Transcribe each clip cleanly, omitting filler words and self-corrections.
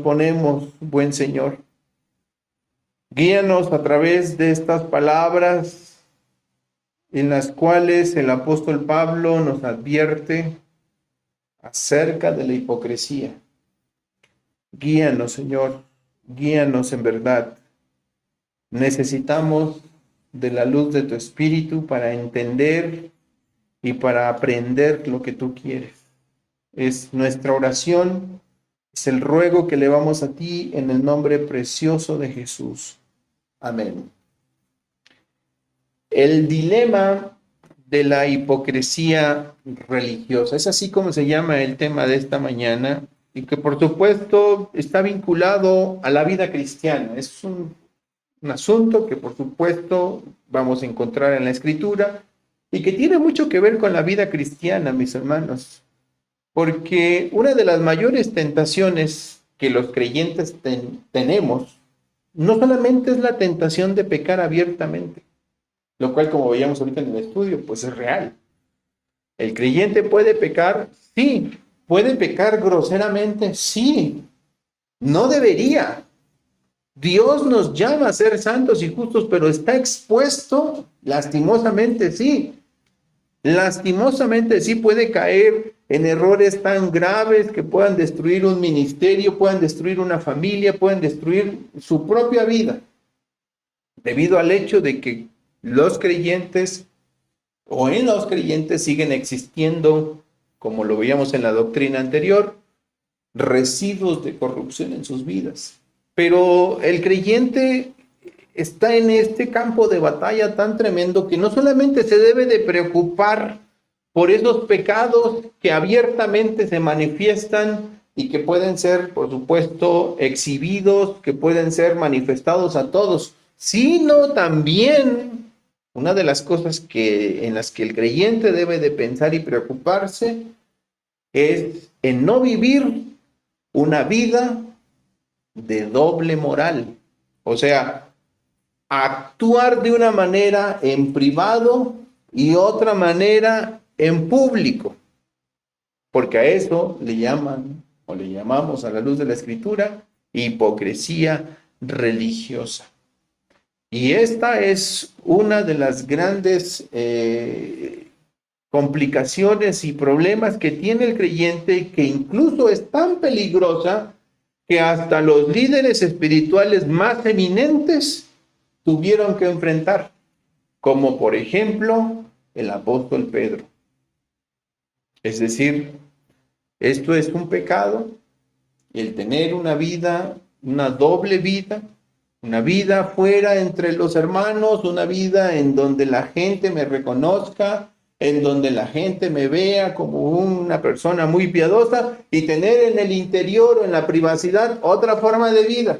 Ponemos, buen Señor. Guíanos a través de estas palabras en las cuales el apóstol Pablo nos advierte acerca de la hipocresía. Guíanos, Señor, guíanos en verdad. Necesitamos de la luz de tu Espíritu para entender y para aprender lo que tú quieres. Es nuestra oración, es el ruego que elevamos a ti en el nombre precioso de Jesús. Amén. El dilema de la hipocresía religiosa. Es así como se llama el tema de esta mañana y que por supuesto está vinculado a la vida cristiana. Es un asunto que por supuesto vamos a encontrar en la Escritura y que tiene mucho que ver con la vida cristiana, mis hermanos. Porque una de las mayores tentaciones que los creyentes tenemos no solamente es la tentación de pecar abiertamente, lo cual, como veíamos ahorita en el estudio, pues es real. ¿El creyente puede pecar? Sí. ¿Puede pecar groseramente? Sí. No debería. Dios nos llama a ser santos y justos, pero está expuesto, lastimosamente, sí. Lastimosamente, sí puede caer en errores tan graves que puedan destruir un ministerio, puedan destruir una familia, puedan destruir su propia vida, debido al hecho de que los creyentes o en los creyentes siguen existiendo, como lo veíamos en la doctrina anterior, residuos de corrupción en sus vidas. Pero el creyente está en este campo de batalla tan tremendo que no solamente se debe de preocupar por esos pecados que abiertamente se manifiestan y que pueden ser, por supuesto, exhibidos, que pueden ser manifestados a todos, sino también una de las cosas en las que el creyente debe de pensar y preocuparse es en no vivir una vida de doble moral. O sea, actuar de una manera en privado y otra manera en público. Porque a eso le llaman o le llamamos a la luz de la Escritura hipocresía religiosa. Y esta es una de las grandes complicaciones y problemas que tiene el creyente, que incluso es tan peligrosa que hasta los líderes espirituales más eminentes tuvieron que enfrentar, como por ejemplo el apóstol Pedro. Es decir, esto es un pecado, el tener una vida, una doble vida, una vida fuera entre los hermanos, una vida en donde la gente me reconozca, en donde la gente me vea como una persona muy piadosa, y tener en el interior o en la privacidad otra forma de vida.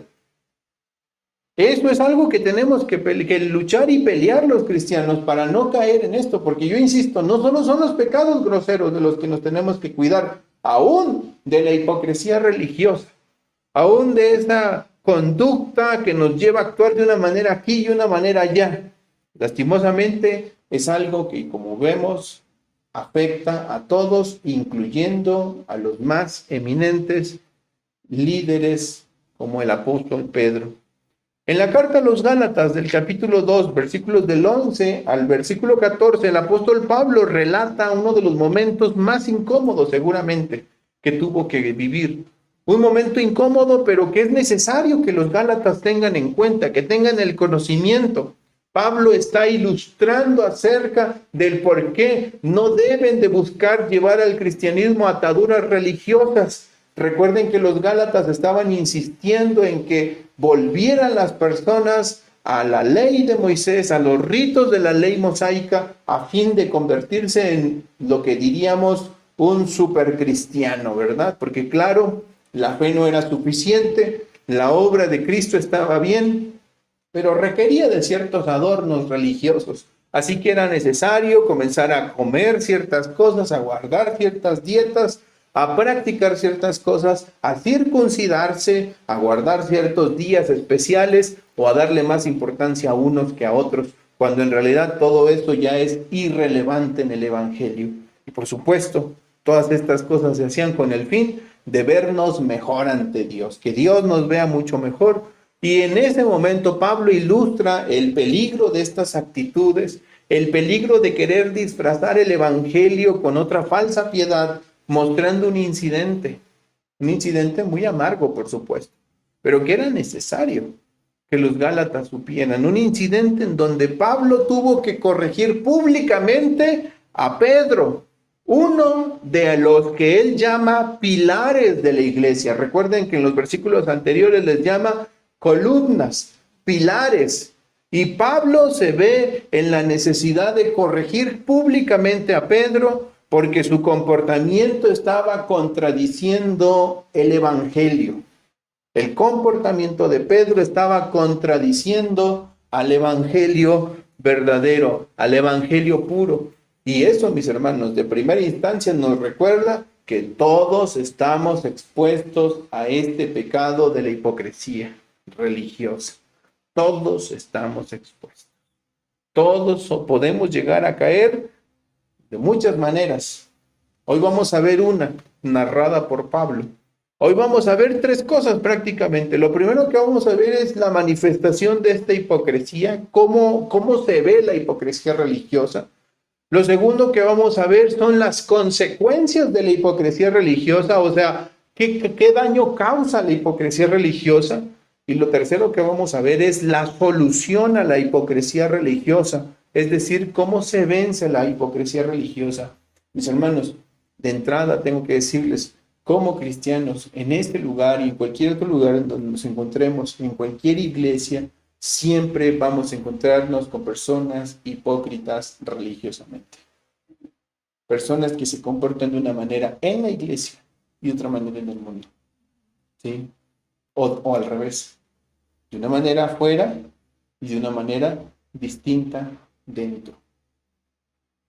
Esto es algo que tenemos que luchar y pelear los cristianos para no caer en esto, porque yo insisto, no solo son los pecados groseros de los que nos tenemos que cuidar, aún de la hipocresía religiosa, aún de esa conducta que nos lleva a actuar de una manera aquí y una manera allá. Lastimosamente es algo que, como vemos, afecta a todos, incluyendo a los más eminentes líderes como el apóstol Pedro. En la carta a los Gálatas del capítulo 2, versículos del 11 al versículo 14, el apóstol Pablo relata uno de los momentos más incómodos seguramente que tuvo que vivir. Un momento incómodo, pero que es necesario que los Gálatas tengan en cuenta, que tengan el conocimiento. Pablo está ilustrando acerca del por qué no deben de buscar llevar al cristianismo ataduras religiosas. Recuerden que los Gálatas estaban insistiendo en que volvieran las personas a la ley de Moisés, a los ritos de la ley mosaica, a fin de convertirse en lo que diríamos un supercristiano, ¿verdad? Porque claro, la fe no era suficiente, la obra de Cristo estaba bien, pero requería de ciertos adornos religiosos. Así que era necesario comenzar a comer ciertas cosas, a guardar ciertas dietas, a practicar ciertas cosas, a circuncidarse, a guardar ciertos días especiales o a darle más importancia a unos que a otros, cuando en realidad todo esto ya es irrelevante en el Evangelio. Y por supuesto, todas estas cosas se hacían con el fin de vernos mejor ante Dios, que Dios nos vea mucho mejor. Y en ese momento Pablo ilustra el peligro de estas actitudes, el peligro de querer disfrazar el evangelio con otra falsa piedad, mostrando un incidente muy amargo, por supuesto, pero que era necesario que los Gálatas supieran, un incidente en donde Pablo tuvo que corregir públicamente a Pedro, uno de los que él llama pilares de la iglesia. Recuerden que en los versículos anteriores les llama columnas, pilares. Y Pablo se ve en la necesidad de corregir públicamente a Pedro porque su comportamiento estaba contradiciendo el evangelio. El comportamiento de Pedro estaba contradiciendo al evangelio verdadero, al evangelio puro. Y eso, mis hermanos, de primera instancia nos recuerda que todos estamos expuestos a este pecado de la hipocresía religiosa. Todos estamos expuestos. Todos podemos llegar a caer de muchas maneras. Hoy vamos a ver una narrada por Pablo. Hoy vamos a ver tres cosas prácticamente. Lo primero que vamos a ver es la manifestación de esta hipocresía, cómo se ve la hipocresía religiosa. Lo segundo que vamos a ver son las consecuencias de la hipocresía religiosa, o sea, qué daño causa la hipocresía religiosa. Y lo tercero que vamos a ver es la solución a la hipocresía religiosa, es decir, cómo se vence la hipocresía religiosa. Mis hermanos, de entrada tengo que decirles, como cristianos, en este lugar y en cualquier otro lugar en donde nos encontremos, en cualquier iglesia, siempre vamos a encontrarnos con personas hipócritas religiosamente. Personas que se comportan de una manera en la iglesia y de otra manera en el mundo. ¿Sí? O al revés. De una manera afuera y de una manera distinta dentro.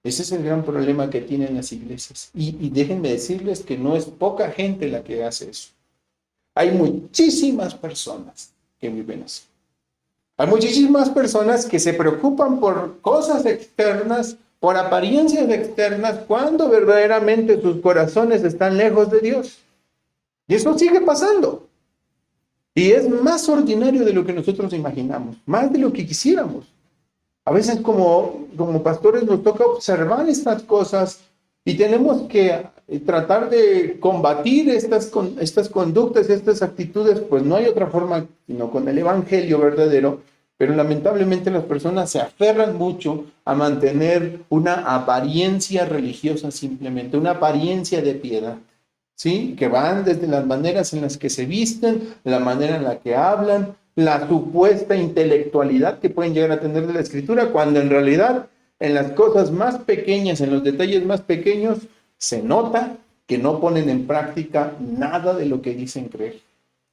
Ese es el gran problema que tienen las iglesias. Y déjenme decirles que no es poca gente la que hace eso. Hay muchísimas personas que viven así. Hay muchísimas personas que se preocupan por cosas externas, por apariencias externas, cuando verdaderamente sus corazones están lejos de Dios. Y eso sigue pasando. Y es más ordinario de lo que nosotros imaginamos, más de lo que quisiéramos. A veces como pastores nos toca observar estas cosas y tenemos que tratar de combatir estas conductas, estas actitudes, pues no hay otra forma sino con el evangelio verdadero, pero lamentablemente las personas se aferran mucho a mantener una apariencia religiosa simplemente, una apariencia de piedad, ¿sí? Que van desde las maneras en las que se visten, la manera en la que hablan, la supuesta intelectualidad que pueden llegar a tener de la escritura, cuando en realidad en las cosas más pequeñas, en los detalles más pequeños, se nota que no ponen en práctica nada de lo que dicen creer.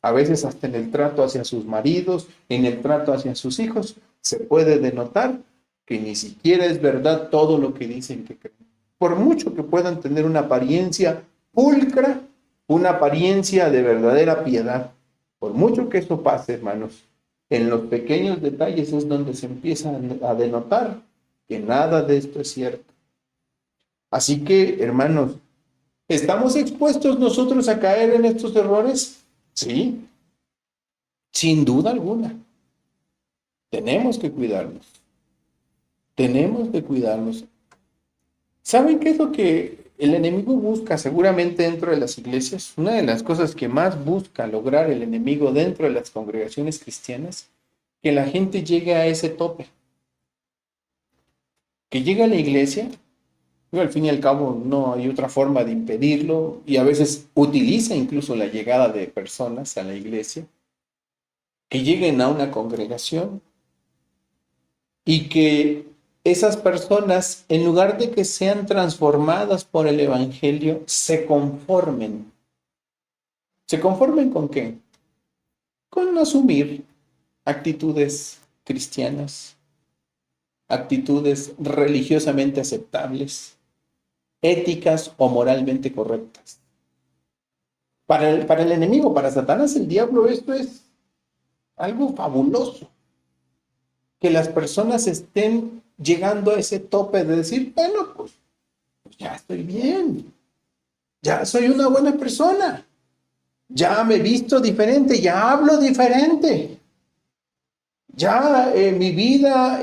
A veces hasta en el trato hacia sus maridos, en el trato hacia sus hijos, se puede denotar que ni siquiera es verdad todo lo que dicen que creen. Por mucho que puedan tener una apariencia pulcra, una apariencia de verdadera piedad. Por mucho que eso pase, hermanos, en los pequeños detalles es donde se empieza a denotar que nada de esto es cierto. Así que, hermanos, ¿estamos expuestos nosotros a caer en estos errores? Sí, sin duda alguna. Tenemos que cuidarnos. Tenemos que cuidarnos. ¿Saben qué es lo que el enemigo busca seguramente dentro de las iglesias? Una de las cosas que más busca lograr el enemigo dentro de las congregaciones cristianas, que la gente llegue a ese tope. Que llegue a la iglesia, y al fin y al cabo no hay otra forma de impedirlo, y a veces utiliza incluso la llegada de personas a la iglesia, que lleguen a una congregación y que esas personas, en lugar de que sean transformadas por el evangelio, se conformen. ¿Se conformen con qué? Con asumir actitudes cristianas, actitudes religiosamente aceptables, éticas o moralmente correctas. Para el enemigo, para Satanás, el diablo, esto es algo fabuloso. Que las personas estén llegando a ese tope de decir, bueno, pues ya estoy bien, ya soy una buena persona, Ya me he visto diferente, ya hablo diferente. Ya mi vida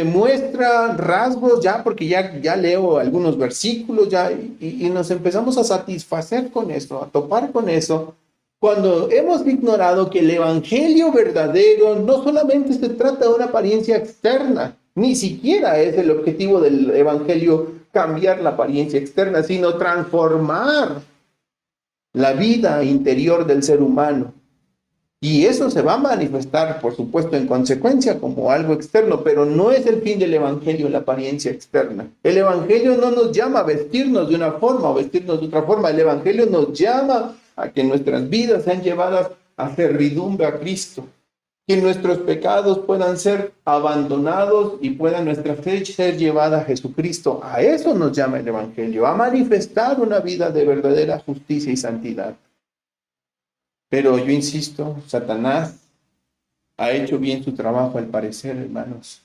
muestra rasgos, ya porque ya leo algunos versículos, ya, y nos empezamos a satisfacer con eso, a topar con eso, cuando hemos ignorado que el evangelio verdadero no solamente se trata de una apariencia externa, ni siquiera es el objetivo del evangelio cambiar la apariencia externa, sino transformar la vida interior del ser humano. Y eso se va a manifestar, por supuesto, en consecuencia como algo externo, pero no es el fin del evangelio la apariencia externa. El evangelio no nos llama a vestirnos de una forma o vestirnos de otra forma. El evangelio nos llama a que nuestras vidas sean llevadas a servidumbre a Cristo, que nuestros pecados puedan ser abandonados y pueda nuestra fe ser llevada a Jesucristo. A eso nos llama el evangelio, a manifestar una vida de verdadera justicia y santidad. Pero yo insisto, Satanás ha hecho bien su trabajo al parecer, hermanos.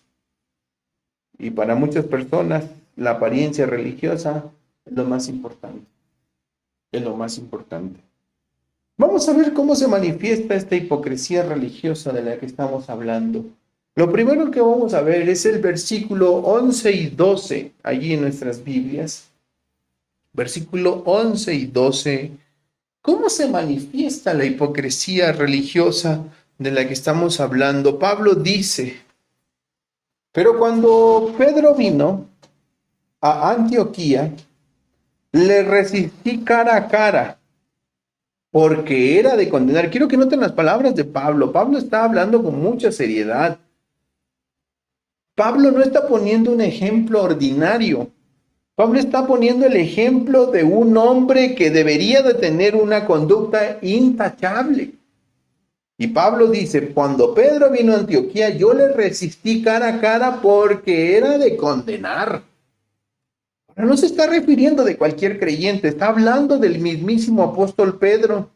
Y para muchas personas, la apariencia religiosa es lo más importante. Es lo más importante. Vamos a ver cómo se manifiesta esta hipocresía religiosa de la que estamos hablando. Lo primero que vamos a ver es el versículo 11 y 12, allí en nuestras Biblias. Versículo 11 y 12. ¿Cómo se manifiesta la hipocresía religiosa de la que estamos hablando? Pablo dice, pero cuando Pedro vino a Antioquía, le resistí cara a cara, porque era de condenar. Quiero que noten las palabras de Pablo. Pablo está hablando con mucha seriedad. Pablo no está poniendo un ejemplo ordinario. Pablo está poniendo el ejemplo de un hombre que debería de tener una conducta intachable. Y Pablo dice, cuando Pedro vino a Antioquía, yo le resistí cara a cara porque era de condenar. Pero no se está refiriendo de cualquier creyente, está hablando del mismísimo apóstol Pedro,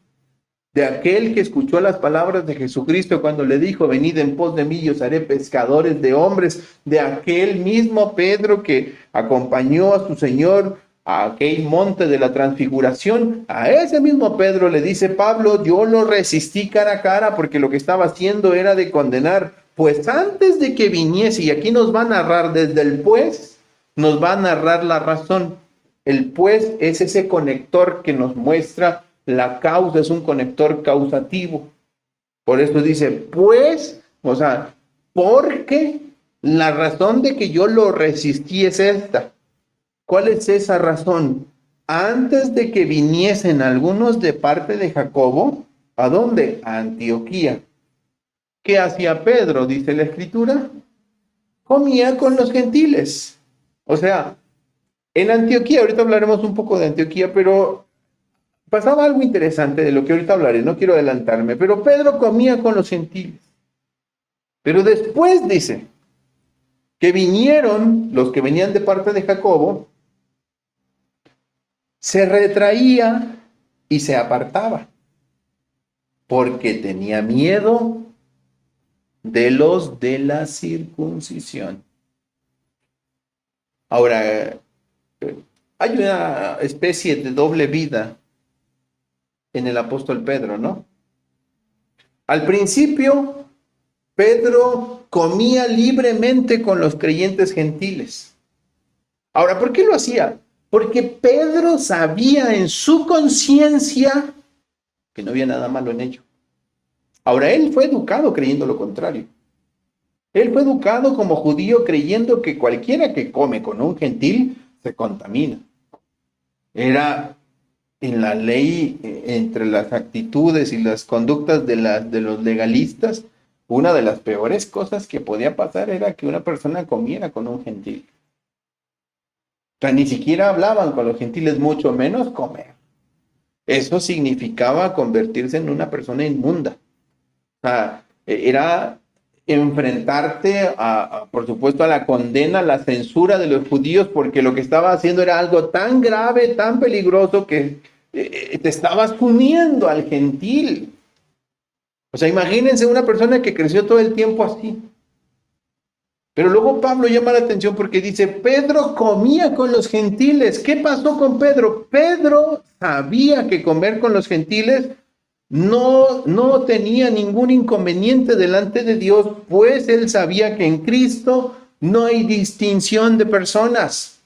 de aquel que escuchó las palabras de Jesucristo cuando le dijo, venid en pos de mí y os haré pescadores de hombres, de aquel mismo Pedro que acompañó a su Señor a aquel monte de la transfiguración. A ese mismo Pedro le dice Pablo, yo lo resistí cara a cara porque lo que estaba haciendo era de condenar. Pues antes de que viniese, y aquí nos va a narrar desde el pues, nos va a narrar la razón. El pues es ese conector que nos muestra la causa, es un conector causativo. Por eso dice, pues, o sea, porque la razón de que yo lo resistí es esta. ¿Cuál es esa razón? Antes de que viniesen algunos de parte de Jacobo, ¿a dónde? A Antioquía. ¿Qué hacía Pedro? Dice la Escritura. Comía con los gentiles. O sea, en Antioquía, ahorita hablaremos un poco de Antioquía, pero pasaba algo interesante de lo que ahorita hablaré, no quiero adelantarme, pero Pedro comía con los gentiles. Pero después dice que vinieron los que venían de parte de Jacobo, se retraía y se apartaba, porque tenía miedo de los de la circuncisión. Ahora, hay una especie de doble vida en el apóstol Pedro, ¿no? Al principio, Pedro comía libremente con los creyentes gentiles. Ahora, ¿por qué lo hacía? Porque Pedro sabía en su conciencia que no había nada malo en ello. Ahora, él fue educado creyendo lo contrario. Él fue educado como judío creyendo que cualquiera que come con un gentil se contamina. Era en la ley, entre las actitudes y las conductas de los legalistas, una de las peores cosas que podía pasar era que una persona comiera con un gentil. O sea, ni siquiera hablaban con los gentiles, mucho menos comer. Eso significaba convertirse en una persona inmunda. O sea, era enfrentarte por supuesto, a la condena, a la censura de los judíos, porque lo que estaba haciendo era algo tan grave, tan peligroso, que te estabas uniendo al gentil. O sea, imagínense una persona que creció todo el tiempo así. Pero luego Pablo llama la atención porque dice, Pedro comía con los gentiles. ¿Qué pasó con Pedro? Pedro sabía que comer con los gentiles no tenía ningún inconveniente delante de Dios, pues él sabía que en Cristo no hay distinción de personas.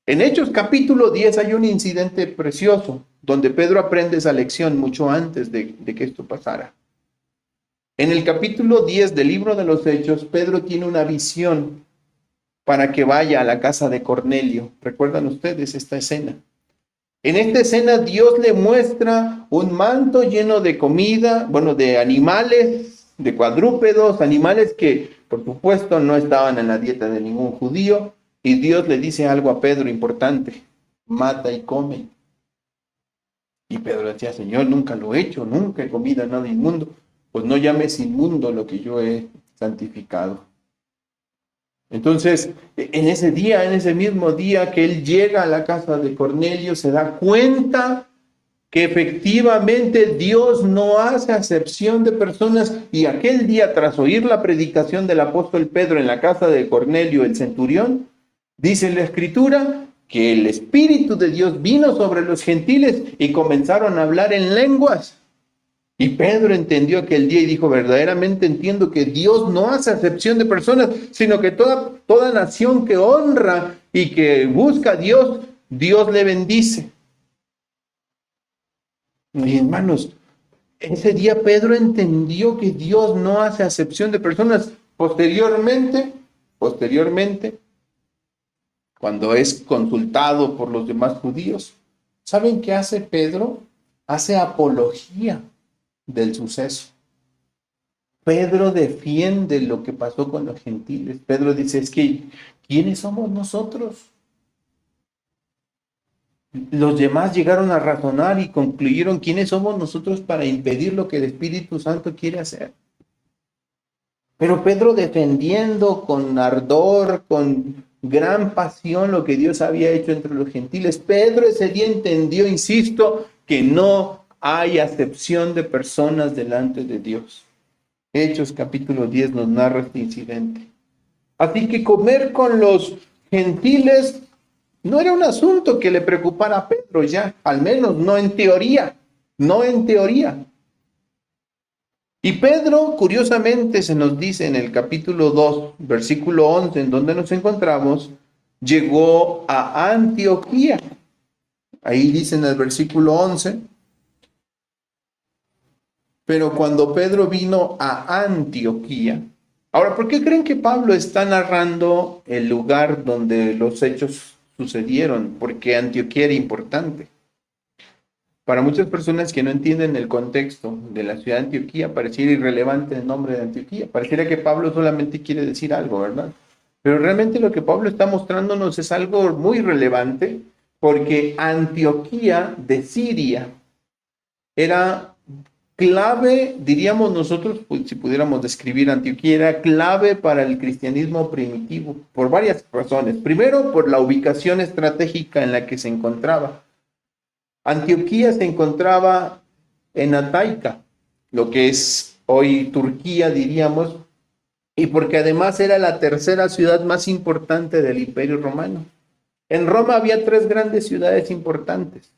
En Hechos capítulo 10 hay un incidente precioso donde Pedro aprende esa lección mucho antes de que esto pasara. En el capítulo 10 del libro de los Hechos, Pedro tiene una visión para que vaya a la casa de Cornelio. ¿Recuerdan ustedes esta escena? En esta escena Dios le muestra un manto lleno de comida, bueno, de animales, de cuadrúpedos, animales que por supuesto no estaban en la dieta de ningún judío, y Dios le dice algo a Pedro importante: mata y come. Y Pedro decía: Señor, nunca lo he hecho, nunca he comido nada inmundo. Pues no llames inmundo lo que yo he santificado. Entonces, en ese día, en ese mismo día que él llega a la casa de Cornelio, se da cuenta que efectivamente Dios no hace acepción de personas, y aquel día, tras oír la predicación del apóstol Pedro en la casa de Cornelio el centurión, dice la Escritura que el Espíritu de Dios vino sobre los gentiles y comenzaron a hablar en lenguas. Y Pedro entendió aquel día y dijo: verdaderamente entiendo que Dios no hace acepción de personas, sino que toda nación que honra y que busca a Dios, Dios le bendice. Y hermanos, ese día Pedro entendió que Dios no hace acepción de personas. Posteriormente, cuando es consultado por los demás judíos, ¿saben qué hace Pedro? Hace apología del suceso. Pedro defiende lo que pasó con los gentiles. Pedro dice: es que, ¿quiénes somos nosotros? Los demás llegaron a razonar y concluyeron: ¿quiénes somos nosotros para impedir lo que el Espíritu Santo quiere hacer? Pero Pedro, defendiendo con ardor, con gran pasión lo que Dios había hecho entre los gentiles, Pedro ese día entendió, insisto, que no hay acepción de personas delante de Dios. Hechos capítulo 10 nos narra este incidente. Así que comer con los gentiles no era un asunto que le preocupara a Pedro ya, al menos no en teoría, no en teoría. Y Pedro, curiosamente, se nos dice en el capítulo 2, versículo 11, en donde nos encontramos, llegó a Antioquía. Ahí dice en el versículo 11: pero cuando Pedro vino a Antioquía. Ahora, ¿por qué creen que Pablo está narrando el lugar donde los hechos sucedieron? Porque Antioquía era importante. Para muchas personas que no entienden el contexto de la ciudad de Antioquía, pareciera irrelevante el nombre de Antioquía. Pareciera que Pablo solamente quiere decir algo, ¿verdad? Pero realmente lo que Pablo está mostrándonos es algo muy relevante, porque Antioquía de Siria era clave, diríamos nosotros, pues, si pudiéramos describir Antioquía, era clave para el cristianismo primitivo, por varias razones. Primero, por la ubicación estratégica en la que se encontraba. Antioquía se encontraba en Ataica, lo que es hoy Turquía, diríamos, y porque además era la tercera ciudad más importante del Imperio Romano. En Roma había 3 grandes ciudades importantes,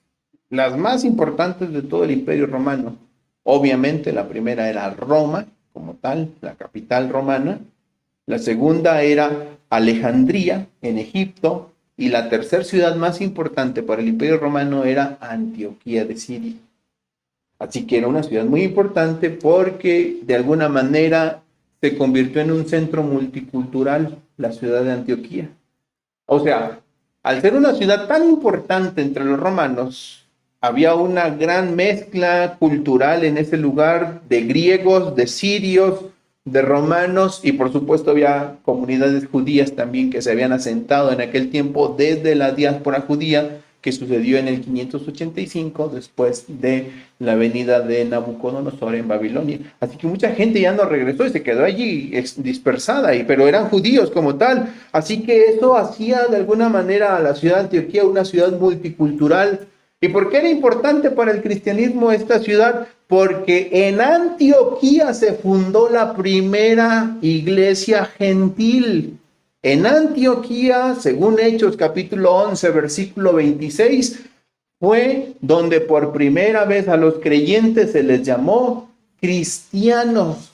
las más importantes de todo el Imperio Romano. Obviamente la primera era Roma, como tal, la capital romana. La segunda era Alejandría, en Egipto. Y la tercera ciudad más importante para el Imperio Romano era Antioquía de Siria. Así que era una ciudad muy importante porque de alguna manera se convirtió en un centro multicultural, la ciudad de Antioquía. O sea, al ser una ciudad tan importante entre los romanos, había una gran mezcla cultural en ese lugar de griegos, de sirios, de romanos, y por supuesto había comunidades judías también que se habían asentado en aquel tiempo desde la diáspora judía que sucedió en el 585 después de la venida de Nabucodonosor en Babilonia. Así que mucha gente ya no regresó y se quedó allí dispersada, pero eran judíos como tal. Así que eso hacía de alguna manera a la ciudad de Antioquía una ciudad multicultural. ¿Y por qué era importante para el cristianismo esta ciudad? Porque en Antioquía se fundó la primera iglesia gentil. En Antioquía, según Hechos capítulo 11, versículo 26, fue donde por primera vez a los creyentes se les llamó cristianos.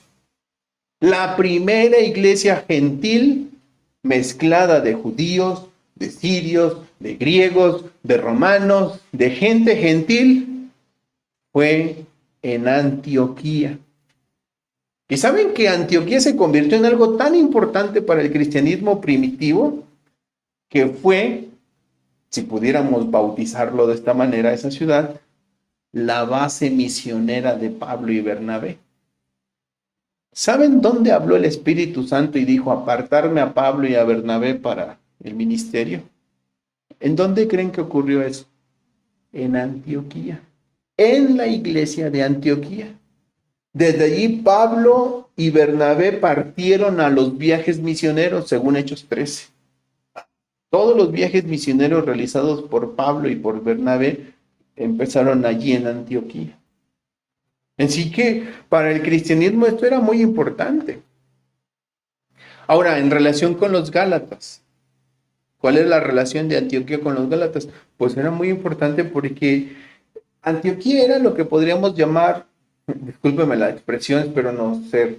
La primera iglesia gentil mezclada de judíos, de sirios, de griegos, de romanos, de gente gentil, fue en Antioquía. ¿Y saben que Antioquía se convirtió en algo tan importante para el cristianismo primitivo que fue, si pudiéramos bautizarlo de esta manera, esa ciudad, la base misionera de Pablo y Bernabé? ¿Saben dónde habló el Espíritu Santo y dijo apartarme a Pablo y a Bernabé para el ministerio? ¿En dónde creen que ocurrió eso? En Antioquía, en la iglesia de Antioquía. Desde allí Pablo y Bernabé partieron a los viajes misioneros, según Hechos 13. Todos los viajes misioneros realizados por Pablo y por Bernabé empezaron allí en Antioquía. Así que para el cristianismo esto era muy importante. Ahora, en relación con los Gálatas, ¿cuál es la relación de Antioquía con los Gálatas? Pues era muy importante porque Antioquía era lo que podríamos llamar, discúlpeme la expresión, espero no ser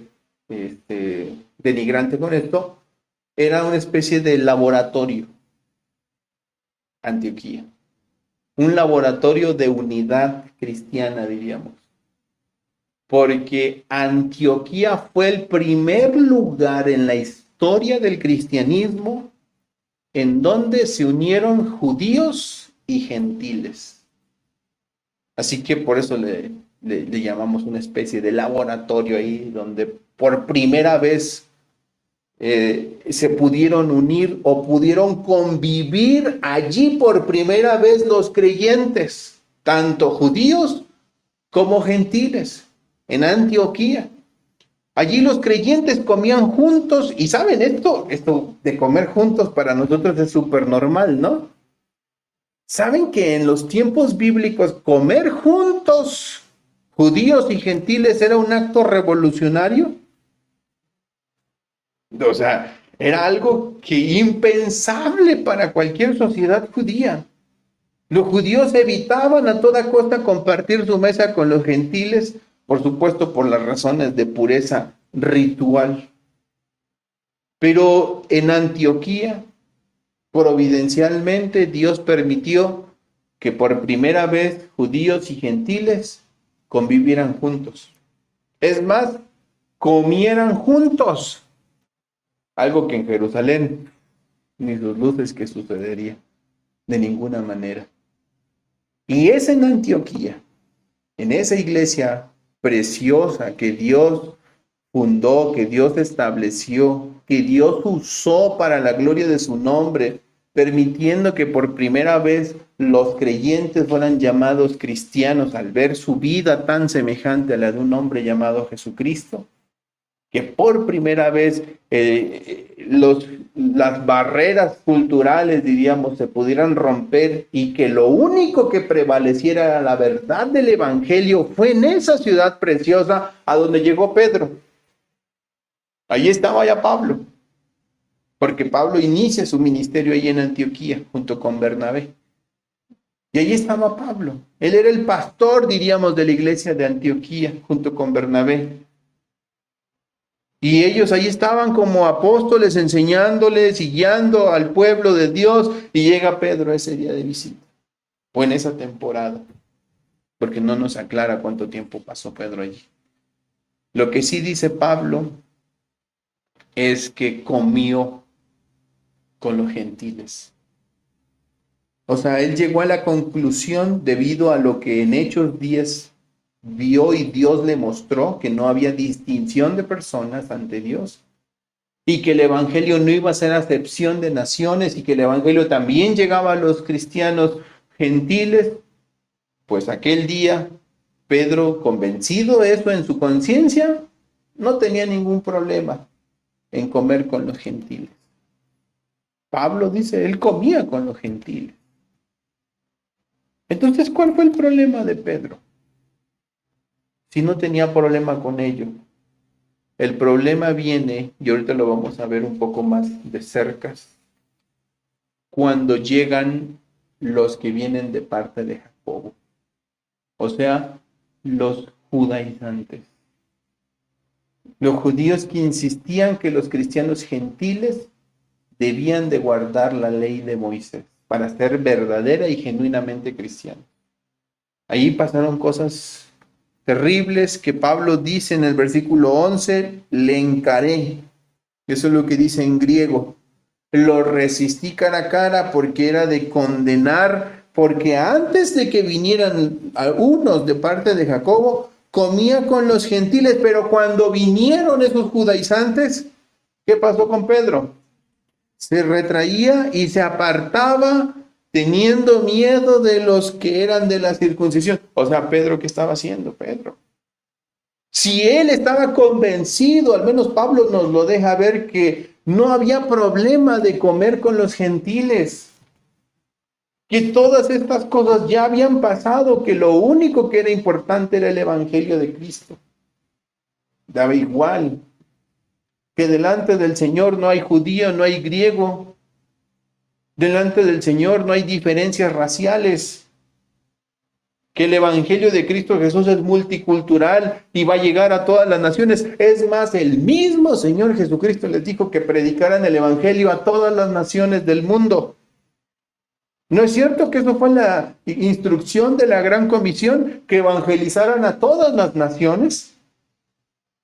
denigrante con esto, era una especie de laboratorio, Antioquía. Un laboratorio de unidad cristiana, diríamos. Porque Antioquía fue el primer lugar en la historia del cristianismo en donde se unieron judíos y gentiles. Así que por eso le llamamos una especie de laboratorio ahí, donde por primera vez se pudieron unir o pudieron convivir allí por primera vez los creyentes, tanto judíos como gentiles, en Antioquía. Allí los creyentes comían juntos y saben, esto de comer juntos para nosotros es súper normal, ¿no? ¿Saben que en los tiempos bíblicos comer juntos, judíos y gentiles, era un acto revolucionario? O sea, era algo que impensable para cualquier sociedad judía. Los judíos evitaban a toda costa compartir su mesa con los gentiles, por supuesto por las razones de pureza ritual. Pero en Antioquía, providencialmente, Dios permitió que por primera vez judíos y gentiles convivieran juntos. Es más, comieran juntos. Algo que en Jerusalén ni sus luces que sucedería de ninguna manera. Y es en Antioquía, en esa iglesia preciosa que Dios fundó, que Dios estableció, que Dios usó para la gloria de su nombre, permitiendo que por primera vez los creyentes fueran llamados cristianos al ver su vida tan semejante a la de un hombre llamado Jesucristo, que por primera vez las barreras culturales, diríamos, se pudieran romper y que lo único que prevaleciera era la verdad del evangelio, fue en esa ciudad preciosa a donde llegó Pedro. Allí estaba ya Pablo, porque Pablo inicia su ministerio ahí en Antioquía junto con Bernabé. Y allí estaba Pablo. Él era el pastor, diríamos, de la iglesia de Antioquía junto con Bernabé. Y ellos ahí estaban como apóstoles enseñándoles y guiando al pueblo de Dios. Y llega Pedro ese día de visita, o en esa temporada, porque no nos aclara cuánto tiempo pasó Pedro allí. Lo que sí dice Pablo es que comió con los gentiles. O sea, él llegó a la conclusión, debido a lo que en Hechos 10 vio y Dios le mostró, que no había distinción de personas ante Dios, y que el evangelio no iba a ser acepción de naciones, y que el evangelio también llegaba a los cristianos gentiles. Pues aquel día Pedro, convencido de eso en su conciencia, no tenía ningún problema en comer con los gentiles. Pablo dice, él comía con los gentiles. Entonces, ¿cuál fue el problema de Pedro? Si no tenía problema con ello. El problema viene, y ahorita lo vamos a ver un poco más de cerca, cuando llegan los que vienen de parte de Jacob. Jacobo, o sea, los judaizantes. Los judíos que insistían que los cristianos gentiles debían de guardar la ley de Moisés para ser verdadera y genuinamente cristianos. Ahí pasaron cosas terribles que Pablo dice en el versículo 11, le encaré. Eso es lo que dice en griego. Lo resistí cara a cara porque era de condenar, porque antes de que vinieran unos de parte de Jacobo, comía con los gentiles, pero cuando vinieron esos judaizantes, ¿qué pasó con Pedro? Se retraía y se apartaba teniendo miedo de los que eran de la circuncisión. O sea, Pedro, ¿qué estaba haciendo Pedro? Si él estaba convencido, al menos Pablo nos lo deja ver, que no había problema de comer con los gentiles, que todas estas cosas ya habían pasado, que lo único que era importante era el evangelio de Cristo. Daba igual que delante del Señor no hay judío, no hay griego, delante del Señor no hay diferencias raciales, que el evangelio de Cristo Jesús es multicultural y va a llegar a todas las naciones. Es más, el mismo Señor Jesucristo les dijo que predicaran el evangelio a todas las naciones del mundo. ¿No es cierto que eso fue la instrucción de la gran comisión, que evangelizaran a todas las naciones?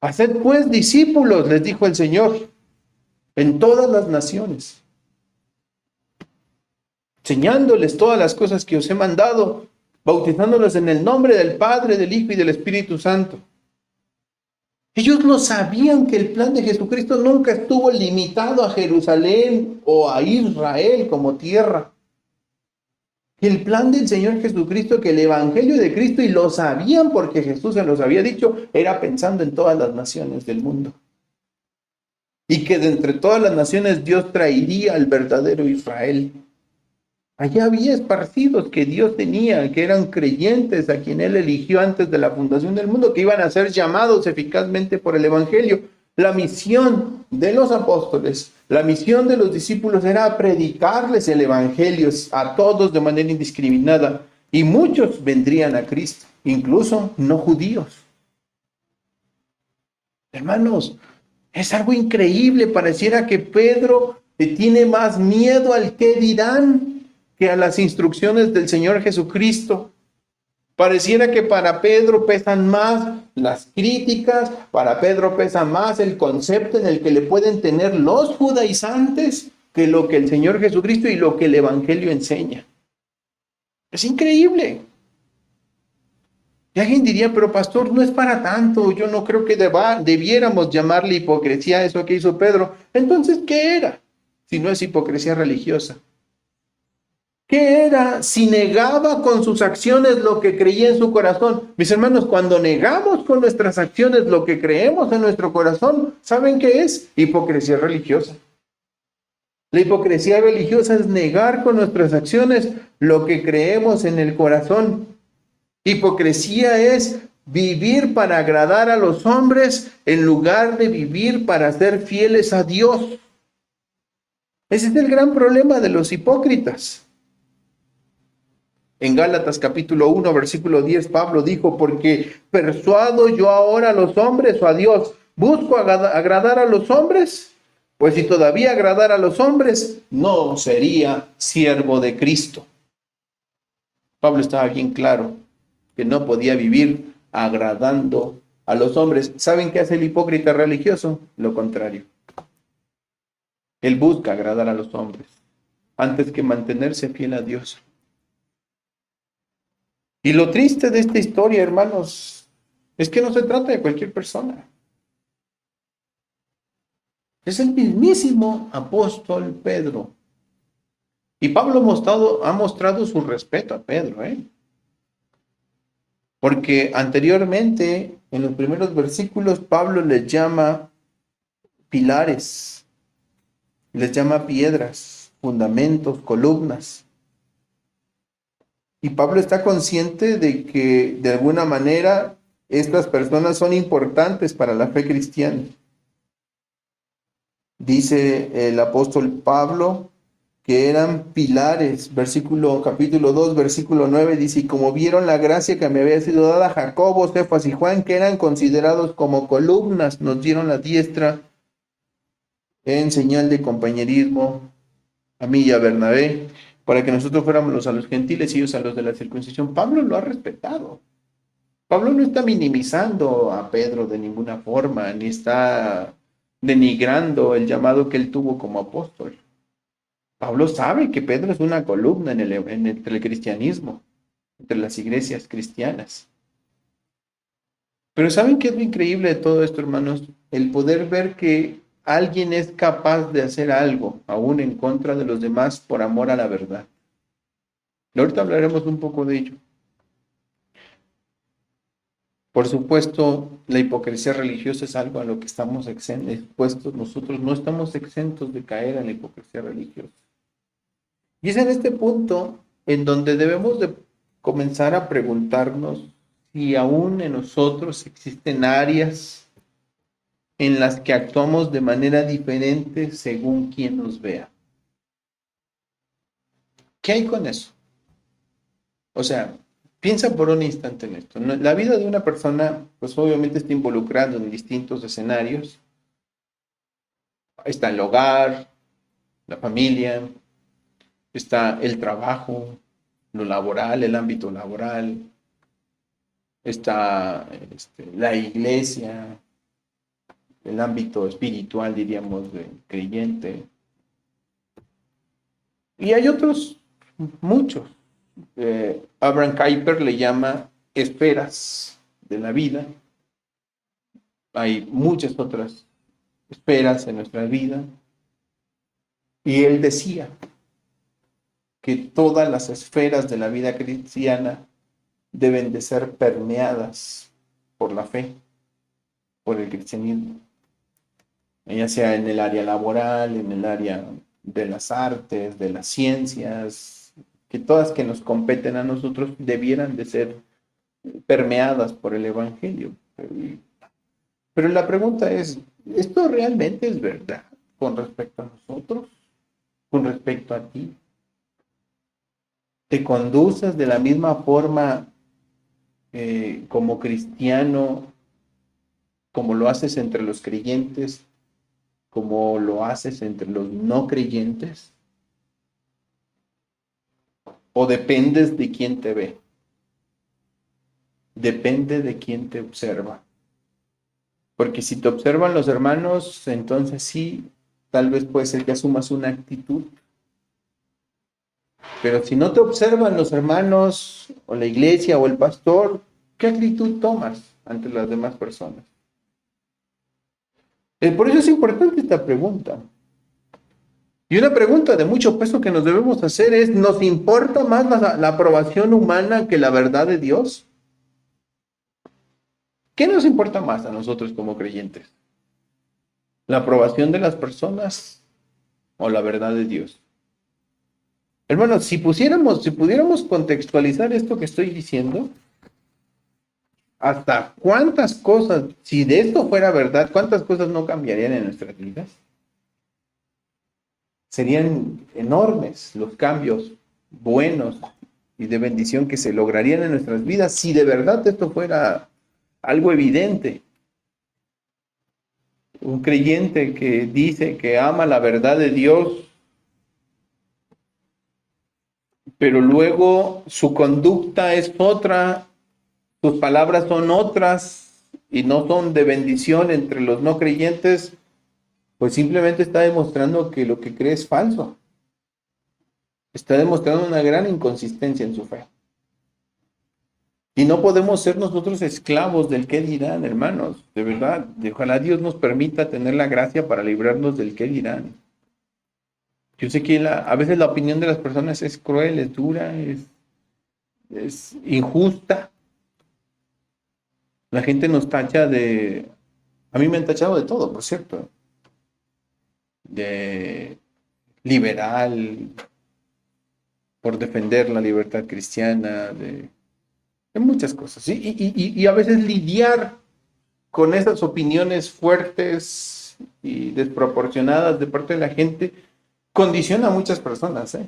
Haced pues discípulos, les dijo el Señor, en todas las naciones, enseñándoles todas las cosas que os he mandado, bautizándolos en el nombre del Padre, del Hijo y del Espíritu Santo. Ellos no sabían que el plan de Jesucristo nunca estuvo limitado a Jerusalén o a Israel como tierra. El plan del Señor Jesucristo, que el Evangelio de Cristo, y lo sabían porque Jesús se los había dicho, era pensando en todas las naciones del mundo. Y que de entre todas las naciones Dios traería al verdadero Israel. Allá había esparcidos que Dios tenía, que eran creyentes, a quien Él eligió antes de la fundación del mundo, que iban a ser llamados eficazmente por el Evangelio. La misión de los apóstoles, la misión de los discípulos era predicarles el Evangelio a todos de manera indiscriminada, y muchos vendrían a Cristo, incluso no judíos. Hermanos, es algo increíble, pareciera que Pedro tiene más miedo al qué dirán que a las instrucciones del Señor Jesucristo. Pareciera que para Pedro pesan más las críticas, para Pedro pesa más el concepto en el que le pueden tener los judaizantes que lo que el Señor Jesucristo y lo que el Evangelio enseña. Es increíble. Y alguien diría, pero pastor, no es para tanto, yo no creo que debiéramos llamarle hipocresía a eso que hizo Pedro. Entonces, ¿qué era? Si no es hipocresía religiosa. ¿Qué era? Si negaba con sus acciones lo que creía en su corazón. Mis hermanos, cuando negamos con nuestras acciones lo que creemos en nuestro corazón, ¿saben qué es? Hipocresía religiosa. La hipocresía religiosa es negar con nuestras acciones lo que creemos en el corazón. Hipocresía es vivir para agradar a los hombres en lugar de vivir para ser fieles a Dios. Ese es el gran problema de los hipócritas. En Gálatas capítulo 1, versículo 10, Pablo dijo, porque persuado yo ahora a los hombres o a Dios, ¿busco agradar a los hombres? Pues si todavía agradara a los hombres, no sería siervo de Cristo. Pablo estaba bien claro que no podía vivir agradando a los hombres. ¿Saben qué hace el hipócrita religioso? Lo contrario. Él busca agradar a los hombres antes que mantenerse fiel a Dios. Y lo triste de esta historia, hermanos, es que no se trata de cualquier persona. Es el mismísimo apóstol Pedro. Y Pablo ha mostrado su respeto a Pedro, porque anteriormente, en los primeros versículos, Pablo les llama pilares, les llama piedras, fundamentos, columnas. Y Pablo está consciente de que de alguna manera estas personas son importantes para la fe cristiana. Dice el apóstol Pablo que eran pilares. Capítulo 2, versículo 9 dice, y como vieron la gracia que me había sido dada a Jacobo, Cefas y Juan, que eran considerados como columnas, nos dieron la diestra en señal de compañerismo a mí y a Bernabé, para que nosotros fuéramos a los gentiles y ellos a los de la circuncisión. Pablo lo ha respetado. Pablo no está minimizando a Pedro de ninguna forma, ni está denigrando el llamado que él tuvo como apóstol. Pablo sabe que Pedro es una columna entre el cristianismo, entre las iglesias cristianas. Pero ¿saben qué es lo increíble de todo esto, hermanos? El poder ver que alguien es capaz de hacer algo, aún en contra de los demás, por amor a la verdad. Y ahorita hablaremos un poco de ello. Por supuesto, la hipocresía religiosa es algo a lo que estamos expuestos. Nosotros no estamos exentos de caer en la hipocresía religiosa. Y es en este punto en donde debemos de comenzar a preguntarnos si aún en nosotros existen áreas en las que actuamos de manera diferente según quien nos vea. ¿Qué hay con eso? O sea, piensa por un instante en esto. La vida de una persona, pues obviamente está involucrada en distintos escenarios. Está el hogar, la familia, está el trabajo, lo laboral, el ámbito laboral, está la iglesia, el ámbito espiritual, diríamos, del creyente. Y hay otros, muchos. Abraham Kuyper le llama esferas de la vida. Hay muchas otras esferas en nuestra vida. Y él decía que todas las esferas de la vida cristiana deben de ser permeadas por la fe, por el cristianismo. Ya sea en el área laboral, en el área de las artes, de las ciencias, que todas que nos competen a nosotros debieran de ser permeadas por el Evangelio. Pero la pregunta es, ¿esto realmente es verdad con respecto a nosotros? ¿Con respecto a ti? ¿Te conduces de la misma forma como cristiano, como lo haces entre los creyentes, como lo haces entre los no creyentes? ¿O dependes de quién te ve? Depende de quién te observa. Porque si te observan los hermanos, entonces sí, tal vez puede ser que asumas una actitud. Pero si no te observan los hermanos, o la iglesia, o el pastor, ¿qué actitud tomas ante las demás personas? Por eso es importante esta pregunta. Y una pregunta de mucho peso que nos debemos hacer es, ¿nos importa más la aprobación humana que la verdad de Dios? ¿Qué nos importa más a nosotros como creyentes? ¿La aprobación de las personas o la verdad de Dios? Hermanos, si pudiéramos contextualizar esto que estoy diciendo, hasta cuántas cosas, si de esto fuera verdad, cuántas cosas no cambiarían en nuestras vidas. Serían enormes los cambios buenos y de bendición que se lograrían en nuestras vidas si de verdad esto fuera algo evidente. Un creyente que dice que ama la verdad de Dios, pero luego su conducta es otra, sus palabras son otras y no son de bendición entre los no creyentes, pues simplemente está demostrando que lo que cree es falso. Está demostrando una gran inconsistencia en su fe. Y no podemos ser nosotros esclavos del qué dirán, hermanos. De verdad, ojalá Dios nos permita tener la gracia para librarnos del qué dirán. Yo sé que a veces la opinión de las personas es cruel, es dura, es injusta. La gente nos tacha de... A mí me han tachado de todo, por cierto. De liberal, por defender la libertad cristiana, de muchas cosas. Y a veces lidiar con esas opiniones fuertes y desproporcionadas de parte de la gente condiciona a muchas personas, ¿eh?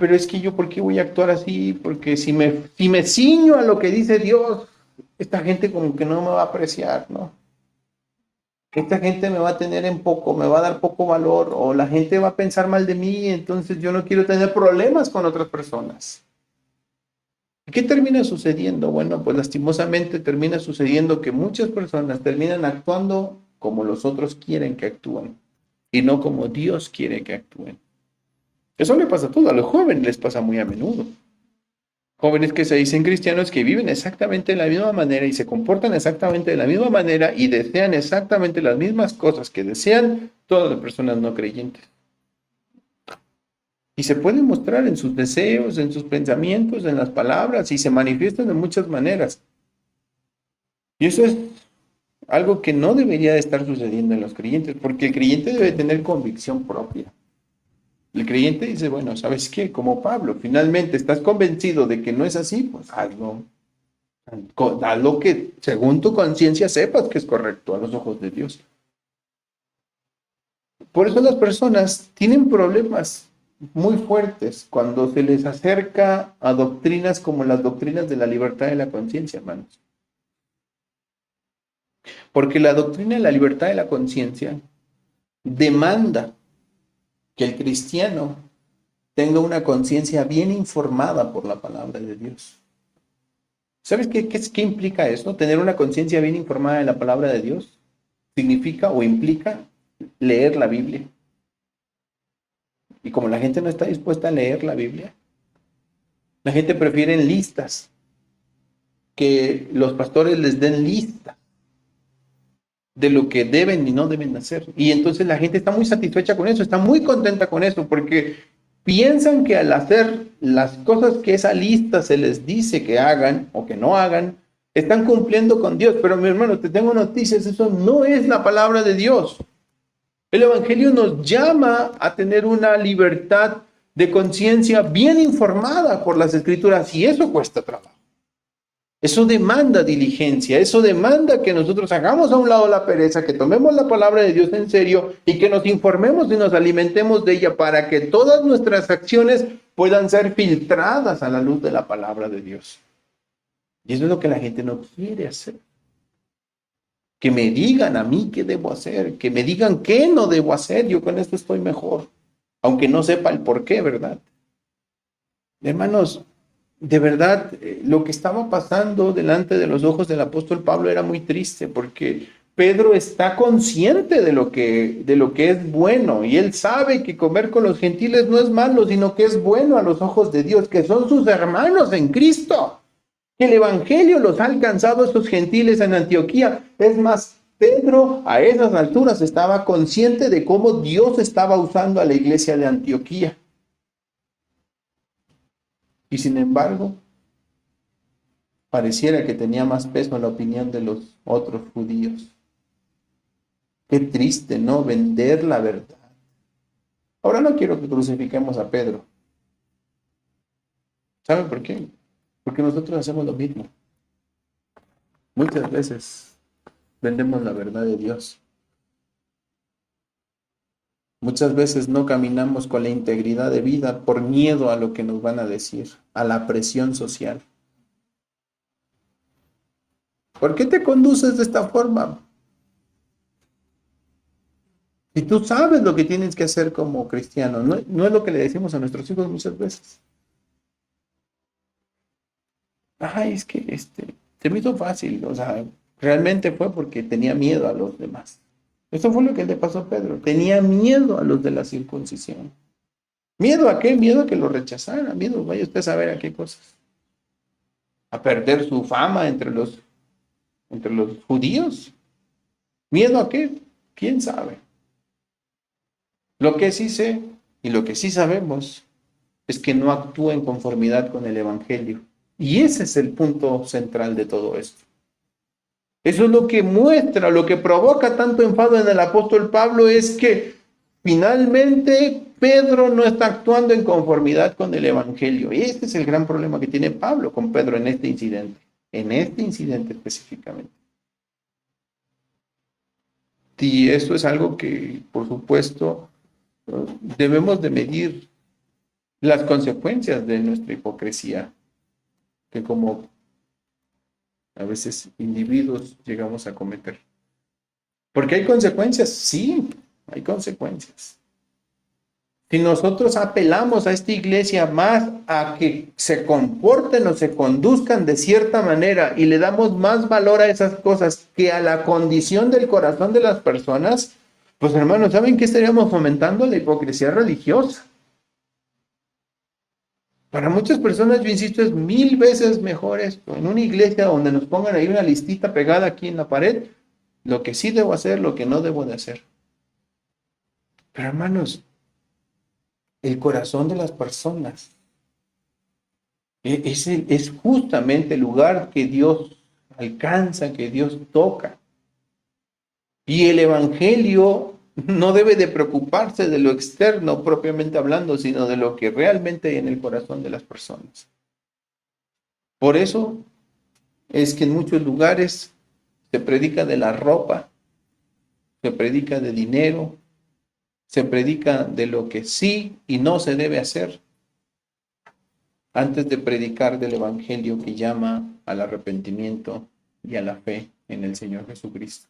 Pero es que yo, ¿por qué voy a actuar así? Porque si me ciño a lo que dice Dios, esta gente como que no me va a apreciar, ¿no? Esta gente me va a tener en poco, me va a dar poco valor, o la gente va a pensar mal de mí, entonces yo no quiero tener problemas con otras personas. ¿Qué termina sucediendo? Bueno, pues lastimosamente termina sucediendo que muchas personas terminan actuando como los otros quieren que actúen y no como Dios quiere que actúen. Eso le pasa a todos, a los jóvenes les pasa muy a menudo. Jóvenes que se dicen cristianos que viven exactamente de la misma manera y se comportan exactamente de la misma manera y desean exactamente las mismas cosas que desean todas las personas no creyentes. Y se puede mostrar en sus deseos, en sus pensamientos, en las palabras y se manifiestan de muchas maneras. Y eso es algo que no debería de estar sucediendo en los creyentes, porque el creyente debe tener convicción propia. El creyente dice, bueno, ¿sabes qué? Como Pablo, finalmente estás convencido de que no es así, pues hazlo. Haz lo que según tu conciencia sepas que es correcto a los ojos de Dios. Por eso las personas tienen problemas muy fuertes cuando se les acerca a doctrinas como las doctrinas de la libertad de la conciencia, hermanos. Porque la doctrina de la libertad de la conciencia demanda que el cristiano tenga una conciencia bien informada por la palabra de Dios. ¿Sabes qué implica esto? Tener una conciencia bien informada de la palabra de Dios significa o implica leer la Biblia. Y como la gente no está dispuesta a leer la Biblia, la gente prefiere listas, que los pastores les den lista de lo que deben y no deben hacer. Y entonces la gente está muy satisfecha con eso, está muy contenta con eso, porque piensan que al hacer las cosas que esa lista se les dice que hagan o que no hagan, están cumpliendo con Dios. Pero mi hermano, te tengo noticias, eso no es la palabra de Dios. El Evangelio nos llama a tener una libertad de conciencia bien informada por las Escrituras y eso cuesta trabajo. Eso demanda diligencia, eso demanda que nosotros hagamos a un lado la pereza, que tomemos la palabra de Dios en serio y que nos informemos y nos alimentemos de ella para que todas nuestras acciones puedan ser filtradas a la luz de la palabra de Dios. Y eso es lo que la gente no quiere hacer. Que me digan a mí qué debo hacer, que me digan qué no debo hacer, yo con esto estoy mejor, aunque no sepa el por qué, ¿verdad? Hermanos, de verdad, lo que estaba pasando delante de los ojos del apóstol Pablo era muy triste, porque Pedro está consciente de lo que es bueno, y él sabe que comer con los gentiles no es malo, sino que es bueno a los ojos de Dios, que son sus hermanos en Cristo. El evangelio los ha alcanzado a estos gentiles en Antioquía. Es más, Pedro a esas alturas estaba consciente de cómo Dios estaba usando a la iglesia de Antioquía. Y sin embargo, pareciera que tenía más peso la opinión de los otros judíos. Qué triste, ¿no? Vender la verdad. Ahora no quiero que crucifiquemos a Pedro. ¿Saben por qué? Porque nosotros hacemos lo mismo. Muchas veces vendemos la verdad de Dios. Muchas veces no caminamos con la integridad de vida por miedo a lo que nos van a decir, a la presión social. ¿Por qué te conduces de esta forma? Si tú sabes lo que tienes que hacer como cristiano, no es lo que le decimos a nuestros hijos muchas veces. Ay, es que se me hizo fácil, o sea, realmente fue porque tenía miedo a los demás. Eso fue lo que le pasó a Pedro, tenía miedo a los de la circuncisión. ¿Miedo a qué? Miedo a que lo rechazaran, miedo, vaya usted a saber a qué cosas. A perder su fama entre los judíos. ¿Miedo a qué? ¿Quién sabe? Lo que sí sé y lo que sí sabemos es que no actúa en conformidad con el Evangelio. Y ese es el punto central de todo esto. Eso es lo que muestra, lo que provoca tanto enfado en el apóstol Pablo es que finalmente Pedro no está actuando en conformidad con el Evangelio. Y este es el gran problema que tiene Pablo con Pedro en este incidente específicamente. Y esto es algo que, por supuesto, debemos de medir las consecuencias de nuestra hipocresía, que como a veces individuos llegamos a cometer. Porque hay consecuencias, sí, hay consecuencias. Si nosotros apelamos a esta iglesia más a que se comporten o se conduzcan de cierta manera y le damos más valor a esas cosas que a la condición del corazón de las personas, pues hermanos, ¿saben qué estaríamos fomentando? La hipocresía religiosa. Para muchas personas, yo insisto, es 1000 veces mejor esto. En una iglesia donde nos pongan ahí una listita pegada aquí en la pared, lo que sí debo hacer, lo que no debo de hacer. Pero hermanos, el corazón de las personas es justamente el lugar que Dios alcanza, que Dios toca. Y el evangelio no debe de preocuparse de lo externo propiamente hablando, sino de lo que realmente hay en el corazón de las personas. Por eso es que en muchos lugares se predica de la ropa, se predica de dinero, se predica de lo que sí y no se debe hacer, antes de predicar del evangelio que llama al arrepentimiento y a la fe en el Señor Jesucristo.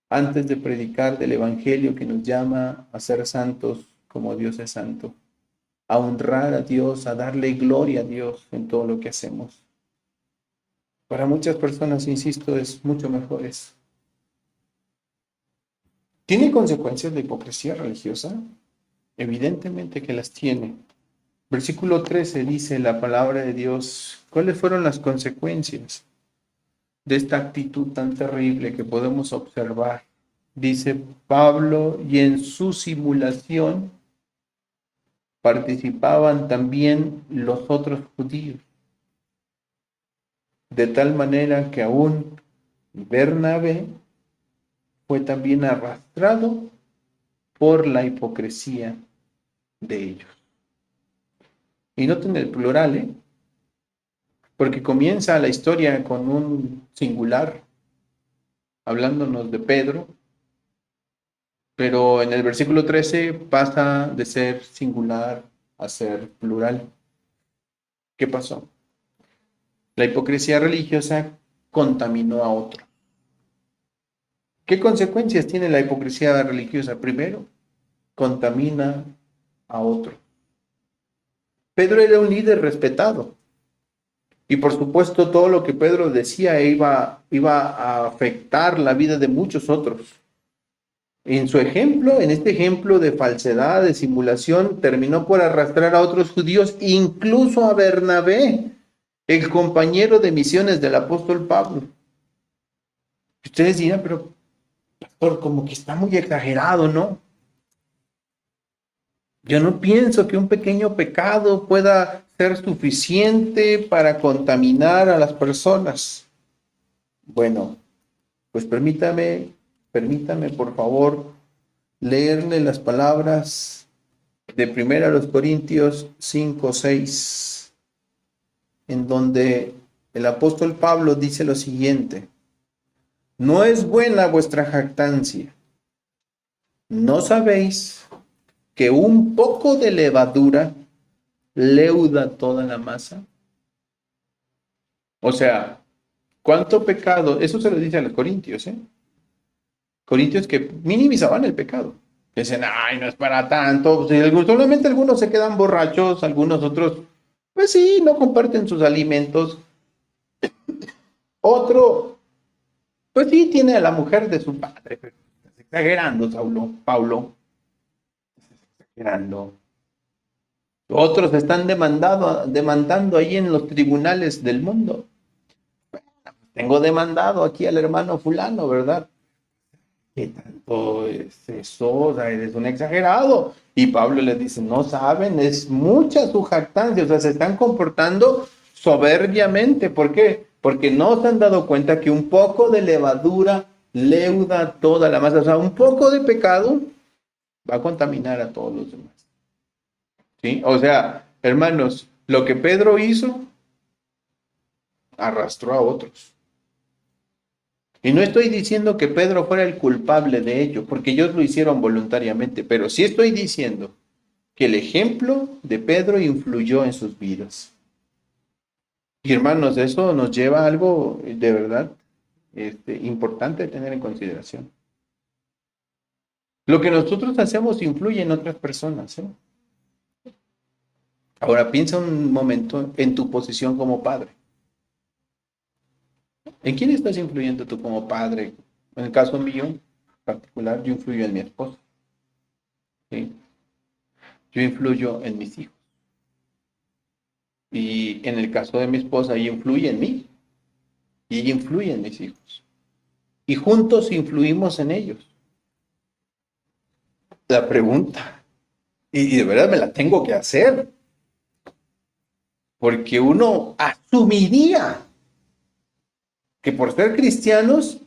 Antes de predicar del evangelio que nos llama a ser santos como Dios es santo, a honrar a Dios, a darle gloria a Dios en todo lo que hacemos. Para muchas personas, insisto, es mucho mejor eso. ¿Tiene consecuencias la hipocresía religiosa? Evidentemente que las tiene. Versículo 13 dice la palabra de Dios, ¿cuáles fueron las consecuencias de esta actitud tan terrible que podemos observar? Dice Pablo, y en su simulación participaban también los otros judíos, de tal manera que aún Bernabé fue también arrastrado por la hipocresía de ellos. Y noten el plural, porque comienza la historia con un singular, hablándonos de Pedro, pero en el versículo 13 pasa de ser singular a ser plural. ¿Qué pasó? La hipocresía religiosa contaminó a otro. ¿Qué consecuencias tiene la hipocresía religiosa? Primero, contamina a otro. Pedro era un líder respetado. Y por supuesto, todo lo que Pedro decía iba a afectar la vida de muchos otros. En su ejemplo, en este ejemplo de falsedad, de simulación, terminó por arrastrar a otros judíos, incluso a Bernabé, el compañero de misiones del apóstol Pablo. Ustedes dirán, pero pastor, como que está muy exagerado, ¿no? Yo no pienso que un pequeño pecado pueda ser suficiente para contaminar a las personas. Bueno, pues permítame por favor leerle las palabras de 1 Corintios 5:6, en donde el apóstol Pablo dice lo siguiente: no es buena vuestra jactancia. ¿No sabéis que un poco de levadura leuda toda la masa? O sea, ¿cuánto pecado? Eso se lo dice a los corintios, ¿eh? Corintios que minimizaban el pecado. Dicen, ay, no es para tanto. Solamente algunos se quedan borrachos, algunos otros, pues sí, no comparten sus alimentos. Otro, pues sí, tiene a la mujer de su padre. Pero estás exagerando, Paulo. Estás exagerando. Otros están demandando ahí en los tribunales del mundo. Tengo demandado aquí al hermano fulano, ¿verdad? ¿Qué tanto es eso? O sea, eres un exagerado. Y Pablo les dice, no saben, es mucha su jactancia, o sea, se están comportando soberbiamente. ¿Por qué? Porque no se han dado cuenta que un poco de levadura leuda toda la masa. O sea, un poco de pecado va a contaminar a todos los demás. ¿Sí? O sea, hermanos, lo que Pedro hizo arrastró a otros. Y no estoy diciendo que Pedro fuera el culpable de ello, porque ellos lo hicieron voluntariamente, pero sí estoy diciendo que el ejemplo de Pedro influyó en sus vidas. Y hermanos, eso nos lleva a algo de verdad importante de tener en consideración. Lo que nosotros hacemos influye en otras personas, ¿eh? Ahora piensa un momento en tu posición como padre. ¿En quién estás influyendo tú como padre? En el caso mío en particular, yo influyo en mi esposa, ¿sí? Yo influyo en mis hijos. Y en el caso de mi esposa, ella influye en mí y ella influye en mis hijos. Y juntos influimos en ellos. La pregunta, y de verdad me la tengo que hacer, porque uno asumiría que por ser cristianos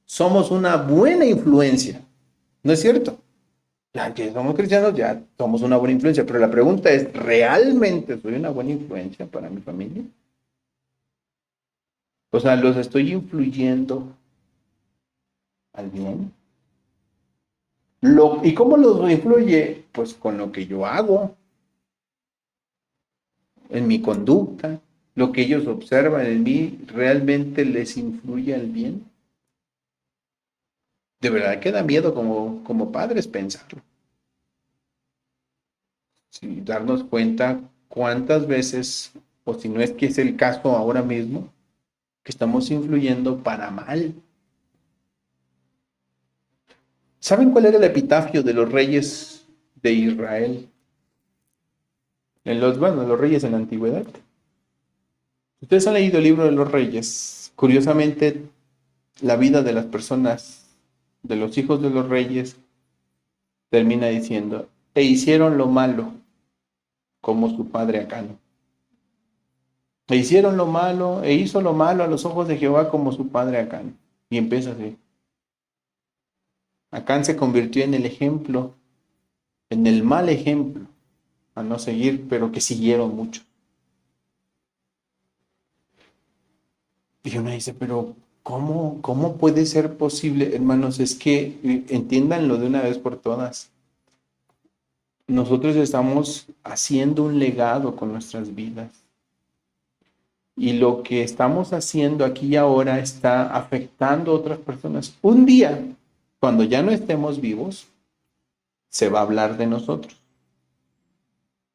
somos una buena influencia. ¿No es cierto? Ya que somos cristianos, ya somos una buena influencia. Pero la pregunta es, ¿realmente soy una buena influencia para mi familia? O sea, ¿los estoy influyendo al bien? ¿Y cómo los influye? Pues con lo que yo hago, en mi conducta, lo que ellos observan en mí, ¿realmente les influye al bien? De verdad que da miedo como padres pensarlo. Sí, darnos cuenta cuántas veces, o si no es que es el caso ahora mismo, que estamos influyendo para mal. ¿Saben cuál era el epitafio de los reyes de Israel? Los reyes en la antigüedad. Ustedes han leído el libro de los reyes. Curiosamente, la vida de las personas, de los hijos de los reyes, termina diciendo, e hicieron lo malo como su padre Acán. E hicieron lo malo, e hizo lo malo a los ojos de Jehová como su padre Acán. Y empieza así. Acán se convirtió en el ejemplo, en el mal ejemplo, a no seguir, pero que siguieron mucho. Y uno dice, pero ¿cómo puede ser posible, hermanos? Es que entiéndanlo de una vez por todas. Nosotros estamos haciendo un legado con nuestras vidas. Y lo que estamos haciendo aquí y ahora está afectando a otras personas. Un día, cuando ya no estemos vivos, se va a hablar de nosotros.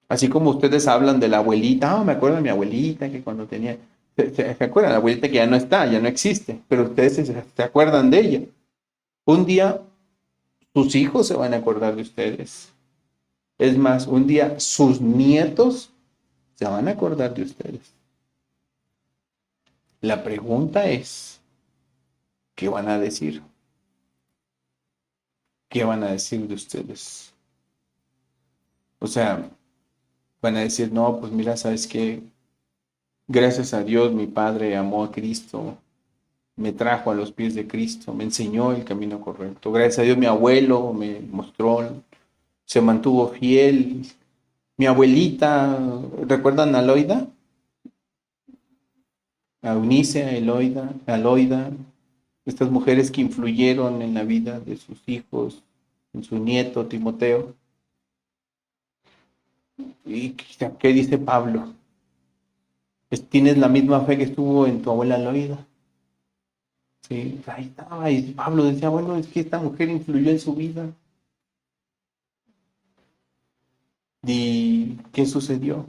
Así como ustedes hablan de la abuelita, me acuerdo de mi abuelita que cuando tenía, ¿se acuerdan? La abuelita que ya no está, ya no existe, pero ustedes se acuerdan de ella. Un día sus hijos se van a acordar de ustedes. Es más, un día sus nietos se van a acordar de ustedes. La pregunta es, ¿qué van a decir? ¿Qué van a decir de ustedes? O sea, van a decir, no, pues mira, ¿sabes qué? Gracias a Dios mi padre amó a Cristo, me trajo a los pies de Cristo, me enseñó el camino correcto. Gracias a Dios mi abuelo me mostró, se mantuvo fiel. Mi abuelita, ¿recuerdan a Loida? A Eunice, a Aloida, estas mujeres que influyeron en la vida de sus hijos, en su nieto Timoteo. ¿Y qué dice Pablo? Tienes la misma fe que estuvo en tu abuela Loida. Sí, ahí estaba. Y Pablo decía, bueno, es que esta mujer influyó en su vida. ¿Y qué sucedió?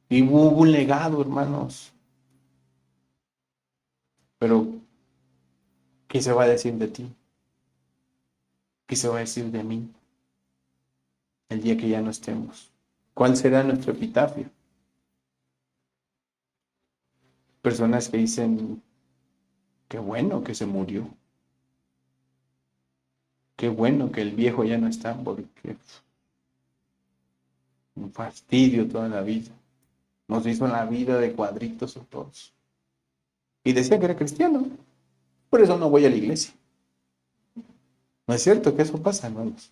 Y hubo un legado, hermanos. Pero, ¿qué se va a decir de ti? ¿Qué se va a decir de mí el día que ya no estemos? ¿Cuál será nuestro epitafio? Personas que dicen, qué bueno que se murió. Qué bueno que el viejo ya no está, porque un fastidio toda la vida. Nos hizo la vida de cuadritos a todos. Y decía que era cristiano. Por eso no voy a la iglesia. ¿No es cierto que eso pasa, hermanos?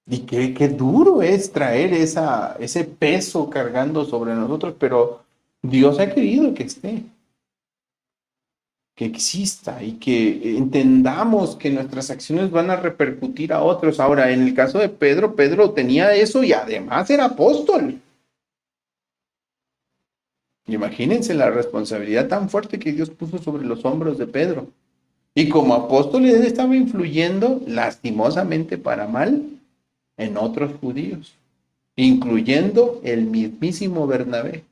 Y qué duro es traer ese peso cargando sobre nosotros, pero Dios ha querido que esté. que exista y que entendamos que nuestras acciones van a repercutir a otros. Ahora, en el caso de Pedro, Pedro tenía eso y además era apóstol. Imagínense la responsabilidad tan fuerte que Dios puso sobre los hombros de Pedro. Y como apóstol él estaba influyendo lastimosamente para mal en otros judíos, incluyendo el mismísimo Bernabé.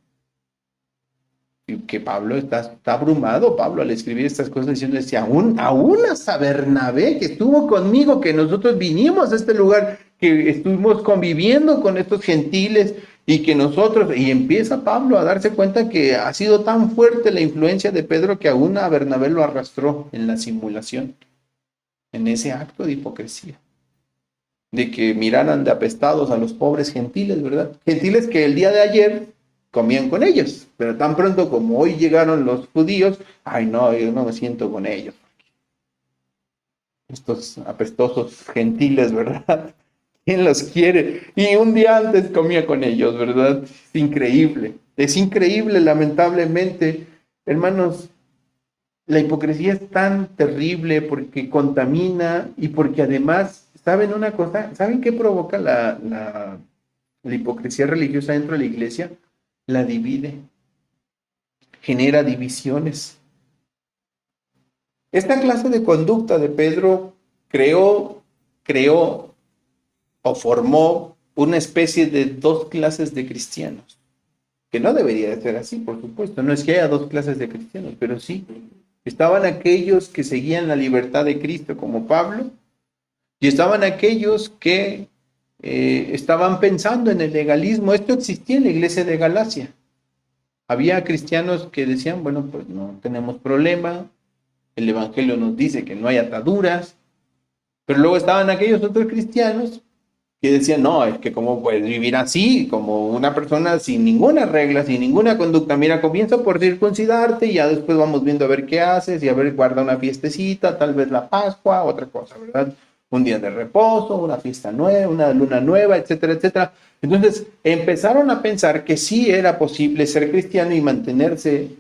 Y que Pablo está abrumado, Pablo, al escribir estas cosas, diciendo, decía, aún hasta Bernabé, que estuvo conmigo, que nosotros vinimos a este lugar, que estuvimos conviviendo con estos gentiles, y que nosotros, y empieza Pablo a darse cuenta que ha sido tan fuerte la influencia de Pedro que aún a Bernabé lo arrastró en la simulación, en ese acto de hipocresía, de que miraran de apestados a los pobres gentiles, ¿verdad? Gentiles que el día de ayer comían con ellos, pero tan pronto como hoy llegaron los judíos, ay no, yo no me siento con ellos. Estos apestosos gentiles, ¿verdad? ¿Quién los quiere? Y un día antes comía con ellos, ¿verdad? Es increíble, lamentablemente. Hermanos, la hipocresía es tan terrible porque contamina y porque además, ¿saben una cosa? ¿Saben qué provoca la hipocresía religiosa dentro de la iglesia? La divide, genera divisiones. Esta clase de conducta de Pedro creó o formó una especie de dos clases de cristianos, que no debería de ser así, por supuesto. No es que haya dos clases de cristianos, pero sí. Estaban aquellos que seguían la libertad de Cristo, como Pablo, y estaban aquellos que estaban pensando en el legalismo. Esto existía en la iglesia de Galacia. Había cristianos que decían, bueno, pues no tenemos problema, el evangelio nos dice que no hay ataduras, pero luego estaban aquellos otros cristianos que decían, no, es que cómo puedes vivir así, como una persona sin ninguna regla, sin ninguna conducta. Mira, comienza por circuncidarte y ya después vamos viendo a ver qué haces y a ver, guarda una fiestecita, tal vez la Pascua, otra cosa, ¿verdad? Un día de reposo, una fiesta nueva, una luna nueva, etcétera, etcétera. Entonces empezaron a pensar que sí era posible ser cristiano y mantenerse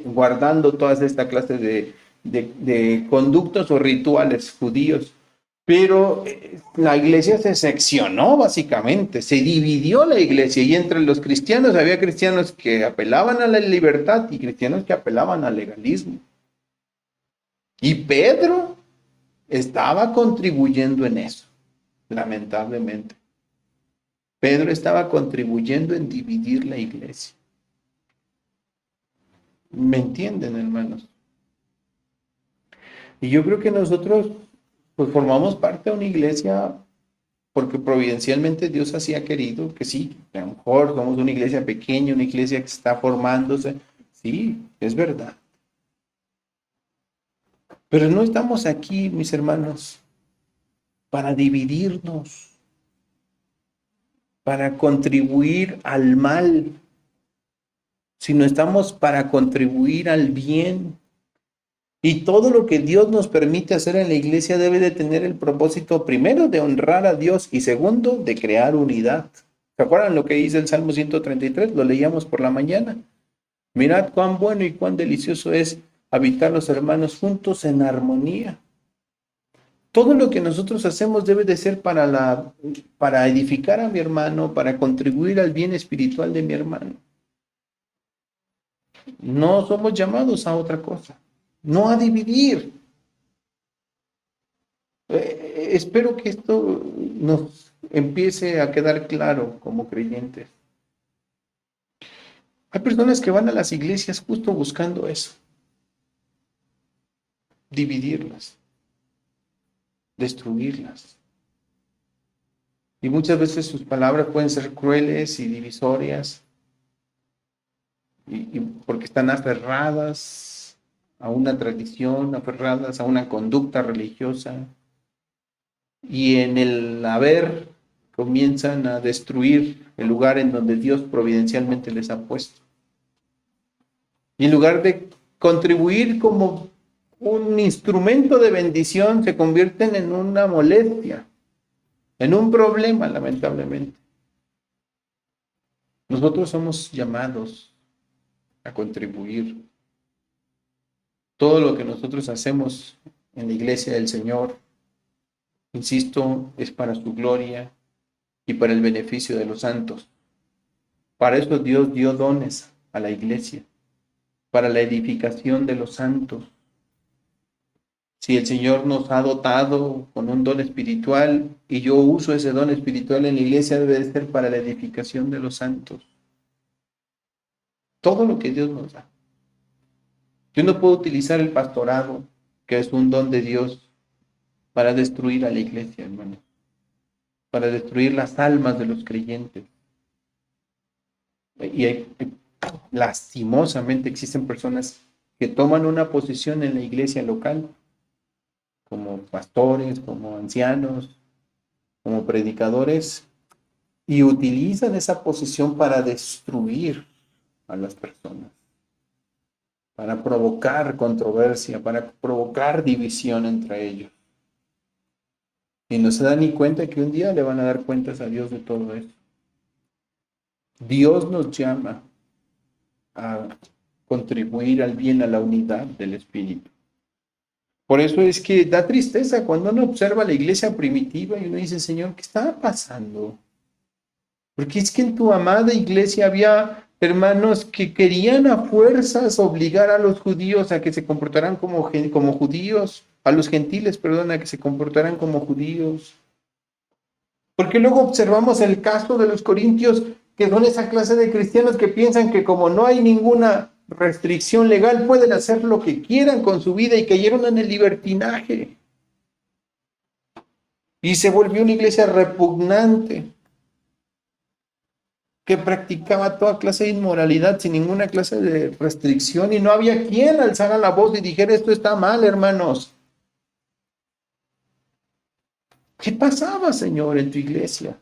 guardando todas esta clase de conductos o rituales judíos. Pero la iglesia se seccionó básicamente, se dividió la iglesia y entre los cristianos había cristianos que apelaban a la libertad y cristianos que apelaban al legalismo. Y Pedro estaba contribuyendo en eso, lamentablemente. Pedro estaba contribuyendo en dividir la iglesia. ¿Me entienden, hermanos? Y yo creo que nosotros pues formamos parte de una iglesia porque providencialmente Dios así ha querido, que sí, a lo mejor somos una iglesia pequeña, una iglesia que está formándose, sí, es verdad. Pero no estamos aquí, mis hermanos, para dividirnos, para contribuir al mal, sino estamos para contribuir al bien. Y todo lo que Dios nos permite hacer en la iglesia debe de tener el propósito, primero, de honrar a Dios y segundo, de crear unidad. ¿Se acuerdan lo que dice el Salmo 133? Lo leíamos por la mañana. Mirad cuán bueno y cuán delicioso es habitar los hermanos juntos en armonía. Todo lo que nosotros hacemos debe de ser para edificar a mi hermano, para contribuir al bien espiritual de mi hermano. No somos llamados a otra cosa, no a dividir. Espero que esto nos empiece a quedar claro como creyentes. Hay personas que van a las iglesias justo buscando eso, dividirlas, destruirlas. Y muchas veces sus palabras pueden ser crueles y divisorias, y porque están aferradas a una tradición, aferradas a una conducta religiosa, y en el haber comienzan a destruir el lugar en donde Dios providencialmente les ha puesto. Y en lugar de contribuir como un instrumento de bendición, se convierten en una molestia, en un problema, lamentablemente. Nosotros somos llamados a contribuir Todo lo que nosotros hacemos en la iglesia del Señor, insisto, es para su gloria y para el beneficio de los santos. Para eso Dios dio dones a la iglesia, para la edificación de los santos. Si el Señor nos ha dotado con un don espiritual y yo uso ese don espiritual en la iglesia, debe de ser para la edificación de los santos. Todo lo que Dios nos da. Yo no puedo utilizar el pastorado, que es un don de Dios, para destruir a la iglesia, hermano, para destruir las almas de los creyentes. Y lastimosamente existen personas que toman una posición en la iglesia local, como pastores, como ancianos, como predicadores, y utilizan esa posición para destruir a las personas, para provocar controversia, para provocar división entre ellos. Y no se dan ni cuenta que un día le van a dar cuentas a Dios de todo eso. Dios nos llama a contribuir al bien, a la unidad del Espíritu. Por eso es que da tristeza cuando uno observa la iglesia primitiva y uno dice, Señor, ¿qué está pasando? Porque es que en tu amada iglesia había hermanos que querían a fuerzas obligar a los judíos a que se comportaran como judíos, a los gentiles, perdón, a que se comportaran como judíos. Porque luego observamos el caso de los corintios, que son esa clase de cristianos que piensan que como no hay ninguna restricción legal, pueden hacer lo que quieran con su vida y cayeron en el libertinaje. Y se volvió una iglesia repugnante, que practicaba toda clase de inmoralidad sin ninguna clase de restricción y no había quien alzara la voz y dijera, esto está mal, hermanos. ¿Qué pasaba, Señor, en tu iglesia?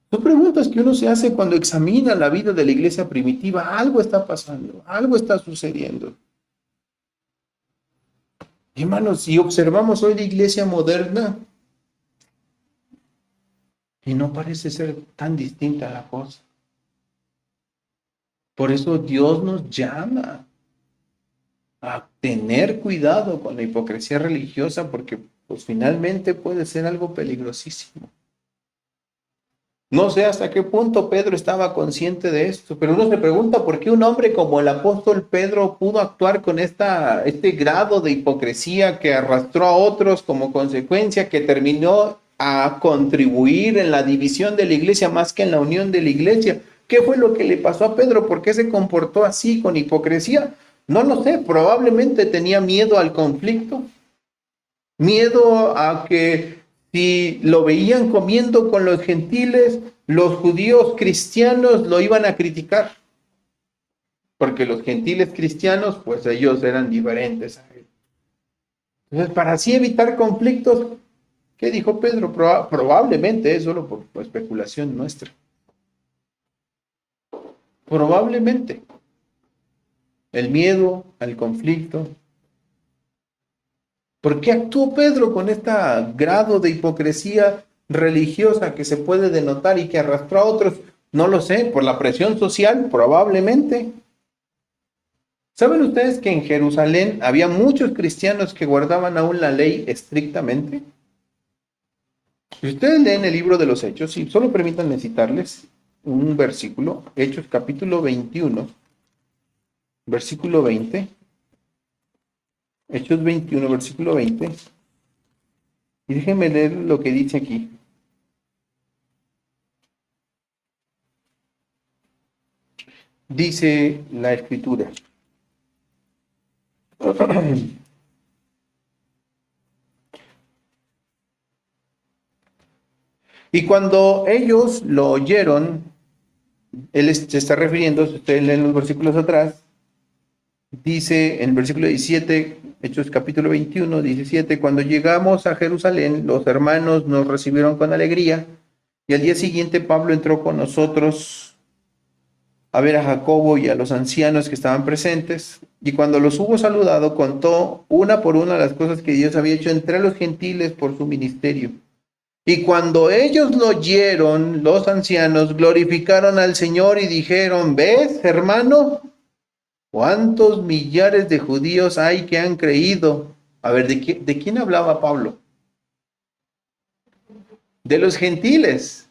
Son preguntas que uno se hace cuando examina la vida de la iglesia primitiva. Algo está pasando, algo está sucediendo. Hermanos, si observamos hoy la iglesia moderna, y no parece ser tan distinta la cosa. Por eso Dios nos llama a tener cuidado con la hipocresía religiosa, porque pues finalmente puede ser algo peligrosísimo. No sé hasta qué punto Pedro estaba consciente de esto, pero uno se pregunta por qué un hombre como el apóstol Pedro pudo actuar con este grado de hipocresía que arrastró a otros como consecuencia, que terminó a contribuir en la división de la iglesia más que en la unión de la iglesia. ¿Qué fue lo que le pasó a Pedro? ¿Por qué se comportó así con hipocresía? No lo sé, probablemente tenía miedo al conflicto, miedo a que si lo veían comiendo con los gentiles, los judíos cristianos lo iban a criticar. Porque los gentiles cristianos, pues ellos eran diferentes a él. Entonces, para así evitar conflictos, ¿qué dijo Pedro? Probablemente es solo por especulación nuestra. Probablemente. El miedo al conflicto. ¿Por qué actuó Pedro con este grado de hipocresía religiosa que se puede denotar y que arrastró a otros? No lo sé, por la presión social, probablemente. ¿Saben ustedes que en Jerusalén había muchos cristianos que guardaban aún la ley estrictamente? Si ustedes leen el libro de los Hechos, y solo permítanme citarles un versículo, Hechos capítulo 21, versículo 20. Hechos 21, versículo 20. Y déjenme leer lo que dice aquí. Dice la escritura. Y cuando ellos lo oyeron, él se está refiriendo, si ustedes leen los versículos atrás, dice en el versículo 17, Hechos capítulo 21, 17, cuando llegamos a Jerusalén, los hermanos nos recibieron con alegría, y al día siguiente Pablo entró con nosotros a ver a Jacobo y a los ancianos que estaban presentes, y cuando los hubo saludado, contó una por una las cosas que Dios había hecho entre los gentiles por su ministerio. Y cuando ellos lo oyeron, los ancianos glorificaron al Señor y dijeron, ¿ves, hermano? ¿Cuántos millares de judíos hay que han creído? A ver, ¿de quién hablaba Pablo? De los gentiles.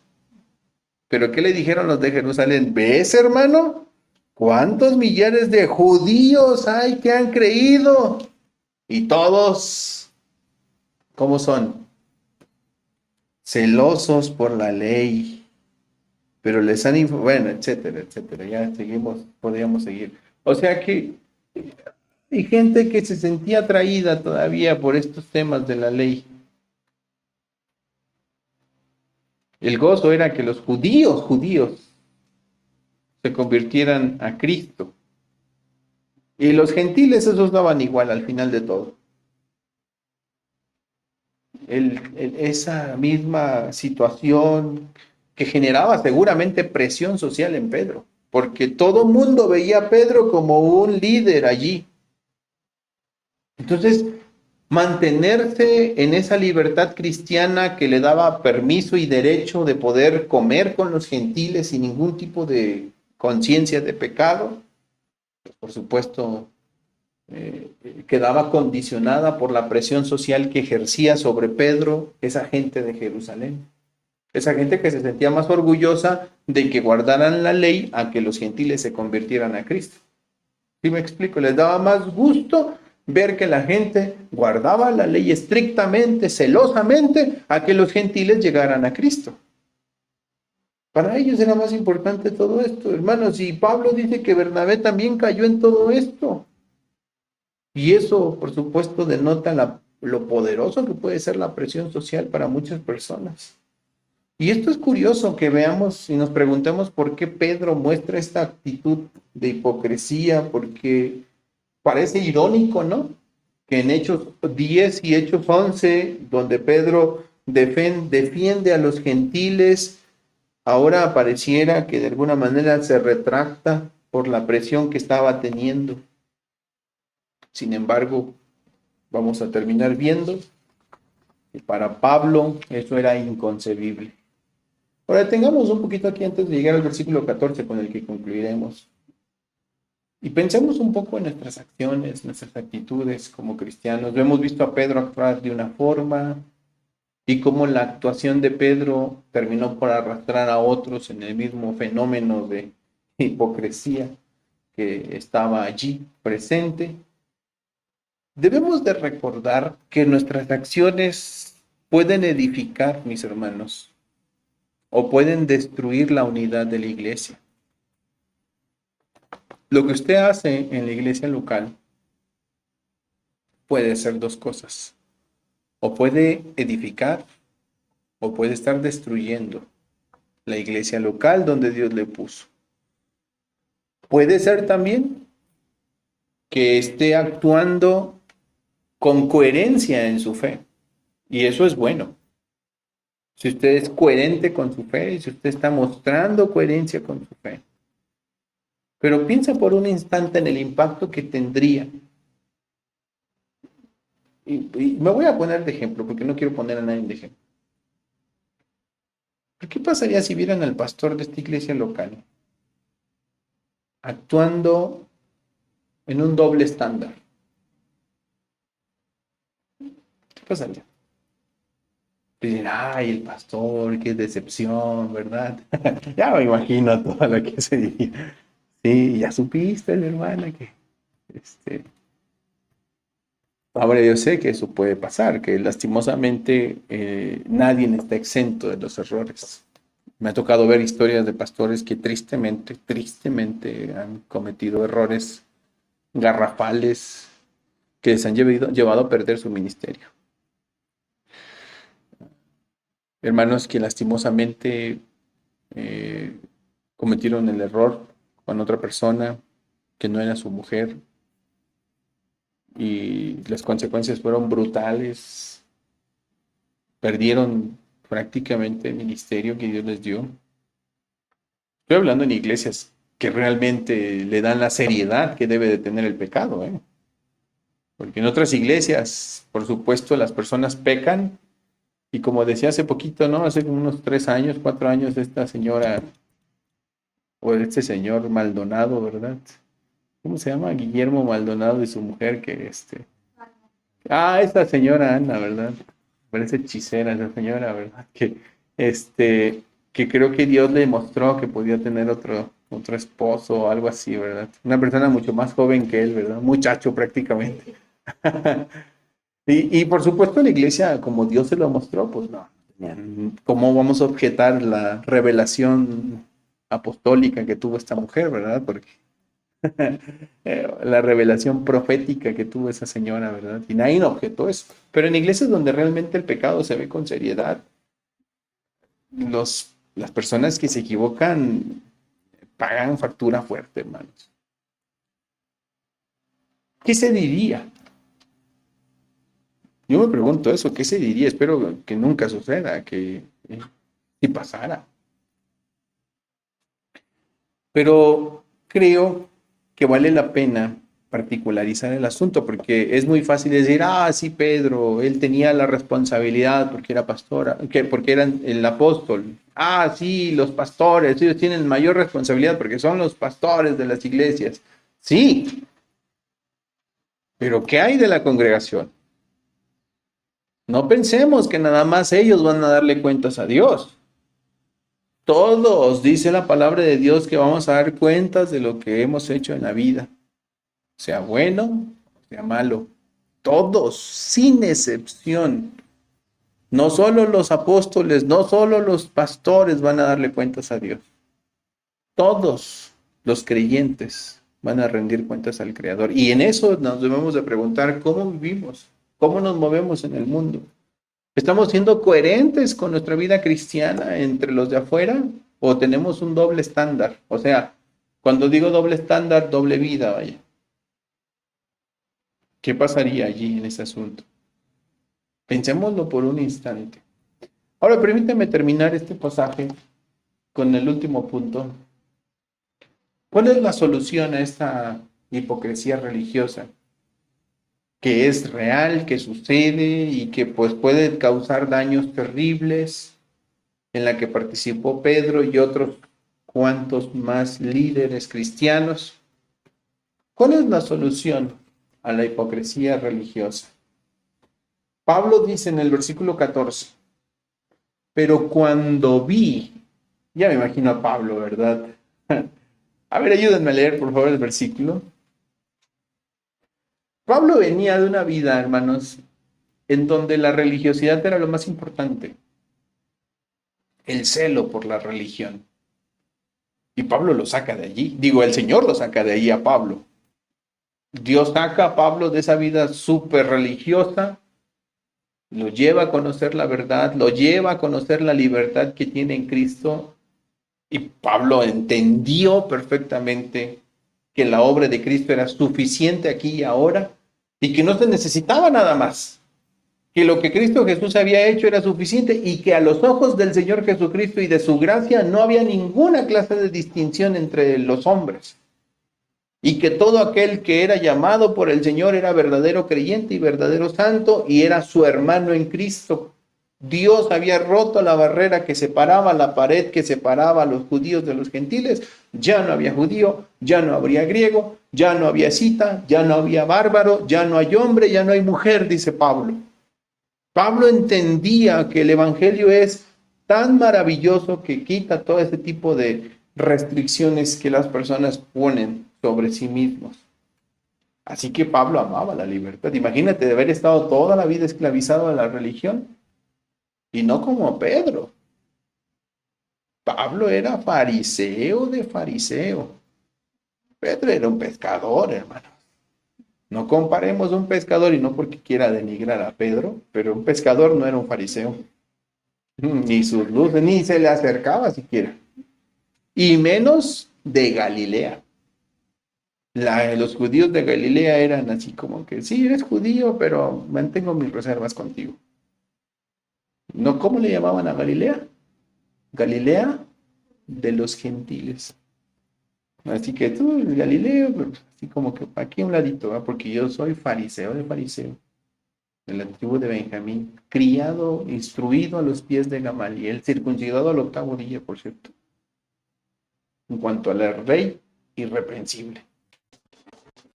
¿Pero qué le dijeron los de Jerusalén? ¿Ves, hermano? ¿Cuántos millares de judíos hay que han creído? Y todos, ¿cómo son? Celosos por la ley. Pero les han bueno, etcétera, etcétera. Ya seguimos, podríamos seguir. O sea que hay gente que se sentía atraída todavía por estos temas de la ley. El gozo era que los judíos, se convirtieran a Cristo. Y los gentiles, esos daban igual al final de todo. Esa misma situación que generaba seguramente presión social en Pedro, porque todo mundo veía a Pedro como un líder allí. Entonces, mantenerse en esa libertad cristiana que le daba permiso y derecho de poder comer con los gentiles sin ningún tipo de conciencia de pecado, por supuesto, quedaba condicionada por la presión social que ejercía sobre Pedro esa gente de Jerusalén. Esa gente que se sentía más orgullosa de que guardaran la ley a que los gentiles se convirtieran a Cristo. ¿Sí me explico? Les daba más gusto ver que la gente guardaba la ley estrictamente, celosamente, a que los gentiles llegaran a Cristo. Para ellos era más importante todo esto, hermanos, y Pablo dice que Bernabé también cayó en todo esto. Y eso, por supuesto, denota lo poderoso que puede ser la presión social para muchas personas. Y esto es curioso que veamos y nos preguntemos por qué Pedro muestra esta actitud de hipocresía, porque parece irónico, ¿no? Que en Hechos 10 y Hechos 11, donde Pedro defiende a los gentiles, ahora pareciera que de alguna manera se retracta por la presión que estaba teniendo. Sin embargo, vamos a terminar viendo que para Pablo eso era inconcebible. Ahora, tengamos un poquito aquí antes de llegar al versículo 14 con el que concluiremos. Y pensemos un poco en nuestras acciones, nuestras actitudes como cristianos. Hemos visto a Pedro actuar de una forma y cómo la actuación de Pedro terminó por arrastrar a otros en el mismo fenómeno de hipocresía que estaba allí presente. Debemos de recordar que nuestras acciones pueden edificar, mis hermanos, o pueden destruir la unidad de la iglesia. Lo que usted hace en la iglesia local puede ser dos cosas. O puede edificar o puede estar destruyendo la iglesia local donde Dios le puso. Puede ser también que esté actuando con coherencia en su fe. Y eso es bueno. Si usted es coherente con su fe, si usted está mostrando coherencia con su fe. Pero piensa por un instante en el impacto que tendría. Y me voy a poner de ejemplo, porque no quiero poner a nadie de ejemplo. ¿Pero qué pasaría si vieran al pastor de esta iglesia local actuando en un doble estándar? ¿Qué pasaría? Dicen, ay, el pastor, qué decepción, ¿verdad? Ya me imagino todo lo que se diría. Sí, ya supiste, hermana, que ahora yo sé que eso puede pasar, que lastimosamente nadie está exento de los errores. Me ha tocado ver historias de pastores que tristemente han cometido errores garrafales que les han llevado a perder su ministerio. Hermanos que lastimosamente cometieron el error con otra persona que no era su mujer y las consecuencias fueron brutales. Perdieron prácticamente el ministerio que Dios les dio. Estoy hablando en iglesias que realmente le dan la seriedad que debe de tener el pecado, ¿eh? Porque en otras iglesias, por supuesto, las personas pecan y como decía hace poquito, ¿no? Hace como unos 3 años, 4 años, esta señora o este señor Maldonado, ¿verdad? ¿cómo se llama? Guillermo Maldonado y su mujer esta señora Ana, ¿verdad? Parece hechicera esa señora, ¿verdad? Que creo que Dios le mostró que podía tener otro esposo o algo así, ¿verdad? Una persona mucho más joven que él, ¿verdad? Muchacho prácticamente. Y por supuesto la iglesia, como Dios se lo mostró, pues no. ¿Cómo vamos a objetar la revelación apostólica que tuvo esta mujer, ¿verdad? Porque la revelación profética que tuvo esa señora, ¿verdad? Y nadie objetó eso. Pero en iglesias donde realmente el pecado se ve con seriedad, las personas que se equivocan pagan factura fuerte, hermanos. ¿Qué se diría? Yo me pregunto eso, ¿qué se diría? Espero que nunca suceda, que si pasara. Pero creo que vale la pena particularizar el asunto, porque es muy fácil decir, sí, Pedro, él tenía la responsabilidad porque era pastora, porque era el apóstol. Sí, los pastores, ellos tienen mayor responsabilidad porque son los pastores de las iglesias. Sí, pero ¿qué hay de la congregación? No pensemos que nada más ellos van a darle cuentas a Dios. Todos, dice la palabra de Dios, que vamos a dar cuentas de lo que hemos hecho en la vida, sea bueno, sea malo. Todos, sin excepción. No solo los apóstoles, no solo los pastores van a darle cuentas a Dios. Todos los creyentes van a rendir cuentas al Creador. Y en eso nos debemos de preguntar cómo vivimos, cómo nos movemos en el mundo. ¿Estamos siendo coherentes con nuestra vida cristiana entre los de afuera o tenemos un doble estándar? O sea, cuando digo doble estándar, doble vida, vaya. ¿Qué pasaría allí en ese asunto? Pensémoslo por un instante. Ahora, permítame terminar este pasaje con el último punto. ¿Cuál es la solución a esta hipocresía religiosa? Que es real, que sucede y que pues puede causar daños terribles, en la que participó Pedro y otros cuantos más líderes cristianos. ¿Cuál es la solución a la hipocresía religiosa? Pablo dice en el versículo 14, pero cuando vi, ya me imagino a Pablo, ¿verdad? A ver, ayúdenme a leer, por favor, el versículo. Pablo venía de una vida, hermanos, en donde la religiosidad era lo más importante, el celo por la religión. Y Pablo lo saca de allí. Digo, el Señor lo saca de allí a Pablo. Dios saca a Pablo de esa vida súper religiosa, lo lleva a conocer la verdad, lo lleva a conocer la libertad que tiene en Cristo. Y Pablo entendió perfectamente que la obra de Cristo era suficiente aquí y ahora y que no se necesitaba nada más, que lo que Cristo Jesús había hecho era suficiente y que a los ojos del Señor Jesucristo y de su gracia no había ninguna clase de distinción entre los hombres y que todo aquel que era llamado por el Señor era verdadero creyente y verdadero santo y era su hermano en Cristo. Dios había roto la barrera que separaba, la pared que separaba a los judíos de los gentiles. Ya no había judío, ya no habría griego, ya no había cita, ya no había bárbaro, ya no hay hombre, ya no hay mujer, dice Pablo. Pablo entendía que el evangelio es tan maravilloso que quita todo ese tipo de restricciones que las personas ponen sobre sí mismos. Así que Pablo amaba la libertad. Imagínate de haber estado toda la vida esclavizado a la religión. Y no como Pedro. Pablo era fariseo de fariseo. Pedro era un pescador, hermano. No comparemos un pescador, y no porque quiera denigrar a Pedro, pero un pescador no era un fariseo. Ni sus luces, ni se le acercaba siquiera. Y menos de Galilea. Los judíos de Galilea eran así como que, sí, eres judío, pero mantengo mis reservas contigo. ¿No? ¿Cómo le llamaban a Galilea? Galilea de los gentiles. Así que tú, Galileo, pues, así como que aquí a un ladito, ¿va? Porque yo soy fariseo de fariseo, de la tribu de Benjamín, criado, instruido a los pies de Gamaliel, circuncidado al octavo día, por cierto. En cuanto al rey, irreprensible.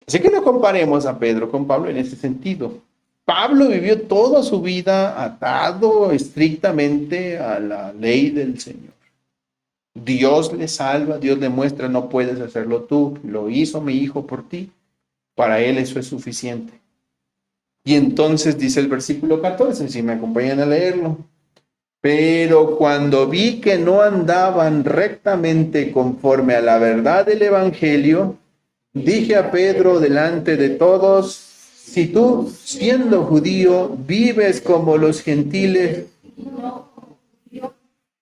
Así que no comparemos a Pedro con Pablo en ese sentido. Pablo vivió toda su vida atado estrictamente a la ley del Señor. Dios le salva, Dios le muestra, no puedes hacerlo tú, lo hizo mi hijo por ti, para él eso es suficiente. Y entonces dice el versículo 14, si me acompañan a leerlo, pero cuando vi que no andaban rectamente conforme a la verdad del Evangelio, dije a Pedro delante de todos, si tú, siendo judío, vives como los gentiles,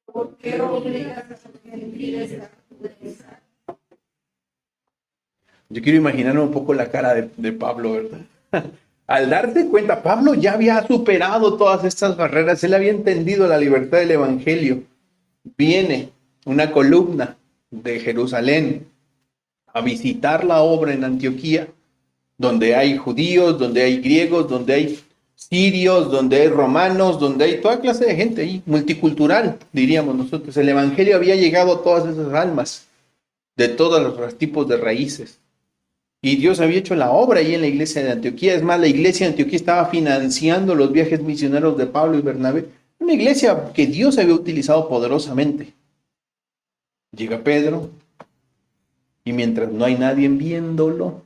¿por qué obligas a los gentiles a judaizar? Yo quiero imaginar un poco la cara de Pablo, ¿verdad? Al darse cuenta, Pablo ya había superado todas estas barreras, él había entendido la libertad del Evangelio. Viene una columna de Jerusalén a visitar la obra en Antioquía, donde hay judíos, donde hay griegos, donde hay sirios, donde hay romanos, donde hay toda clase de gente ahí, multicultural, diríamos nosotros. El Evangelio había llegado a todas esas almas, de todos los tipos de raíces. Y Dios había hecho la obra ahí en la iglesia de Antioquía. Es más, la iglesia de Antioquía estaba financiando los viajes misioneros de Pablo y Bernabé. Una iglesia que Dios había utilizado poderosamente. Llega Pedro y mientras no hay nadie viéndolo,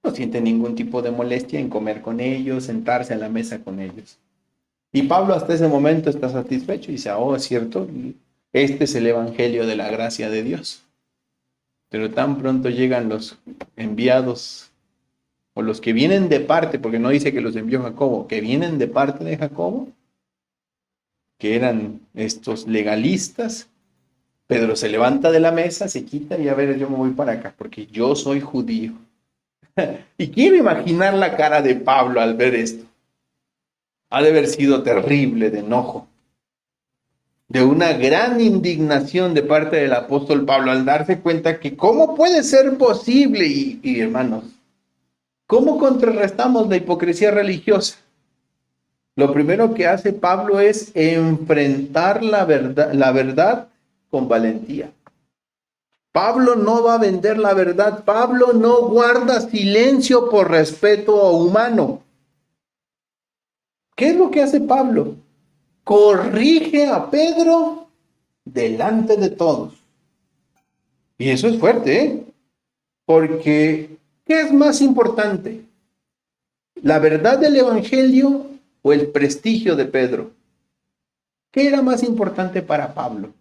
no siente ningún tipo de molestia en comer con ellos, sentarse a la mesa con ellos. Y Pablo hasta ese momento está satisfecho y dice, oh, es cierto, este es el evangelio de la gracia de Dios. Pero tan pronto llegan los enviados, o los que vienen de parte, porque no dice que los envió Jacobo, que vienen de parte de Jacobo, que eran estos legalistas, Pedro se levanta de la mesa, se quita y a ver, yo me voy para acá, porque yo soy judío. Y quiero imaginar la cara de Pablo al ver esto. Ha de haber sido terrible de enojo, de una gran indignación de parte del apóstol Pablo al darse cuenta que cómo puede ser posible, y hermanos, ¿cómo contrarrestamos la hipocresía religiosa? Lo primero que hace Pablo es enfrentar la verdad con valentía. Pablo no va a vender la verdad. Pablo no guarda silencio por respeto humano. ¿Qué es lo que hace Pablo? Corrige a Pedro delante de todos. Y eso es fuerte, ¿eh? Porque, ¿qué es más importante? ¿La verdad del Evangelio o el prestigio de Pedro? ¿Qué era más importante para Pablo?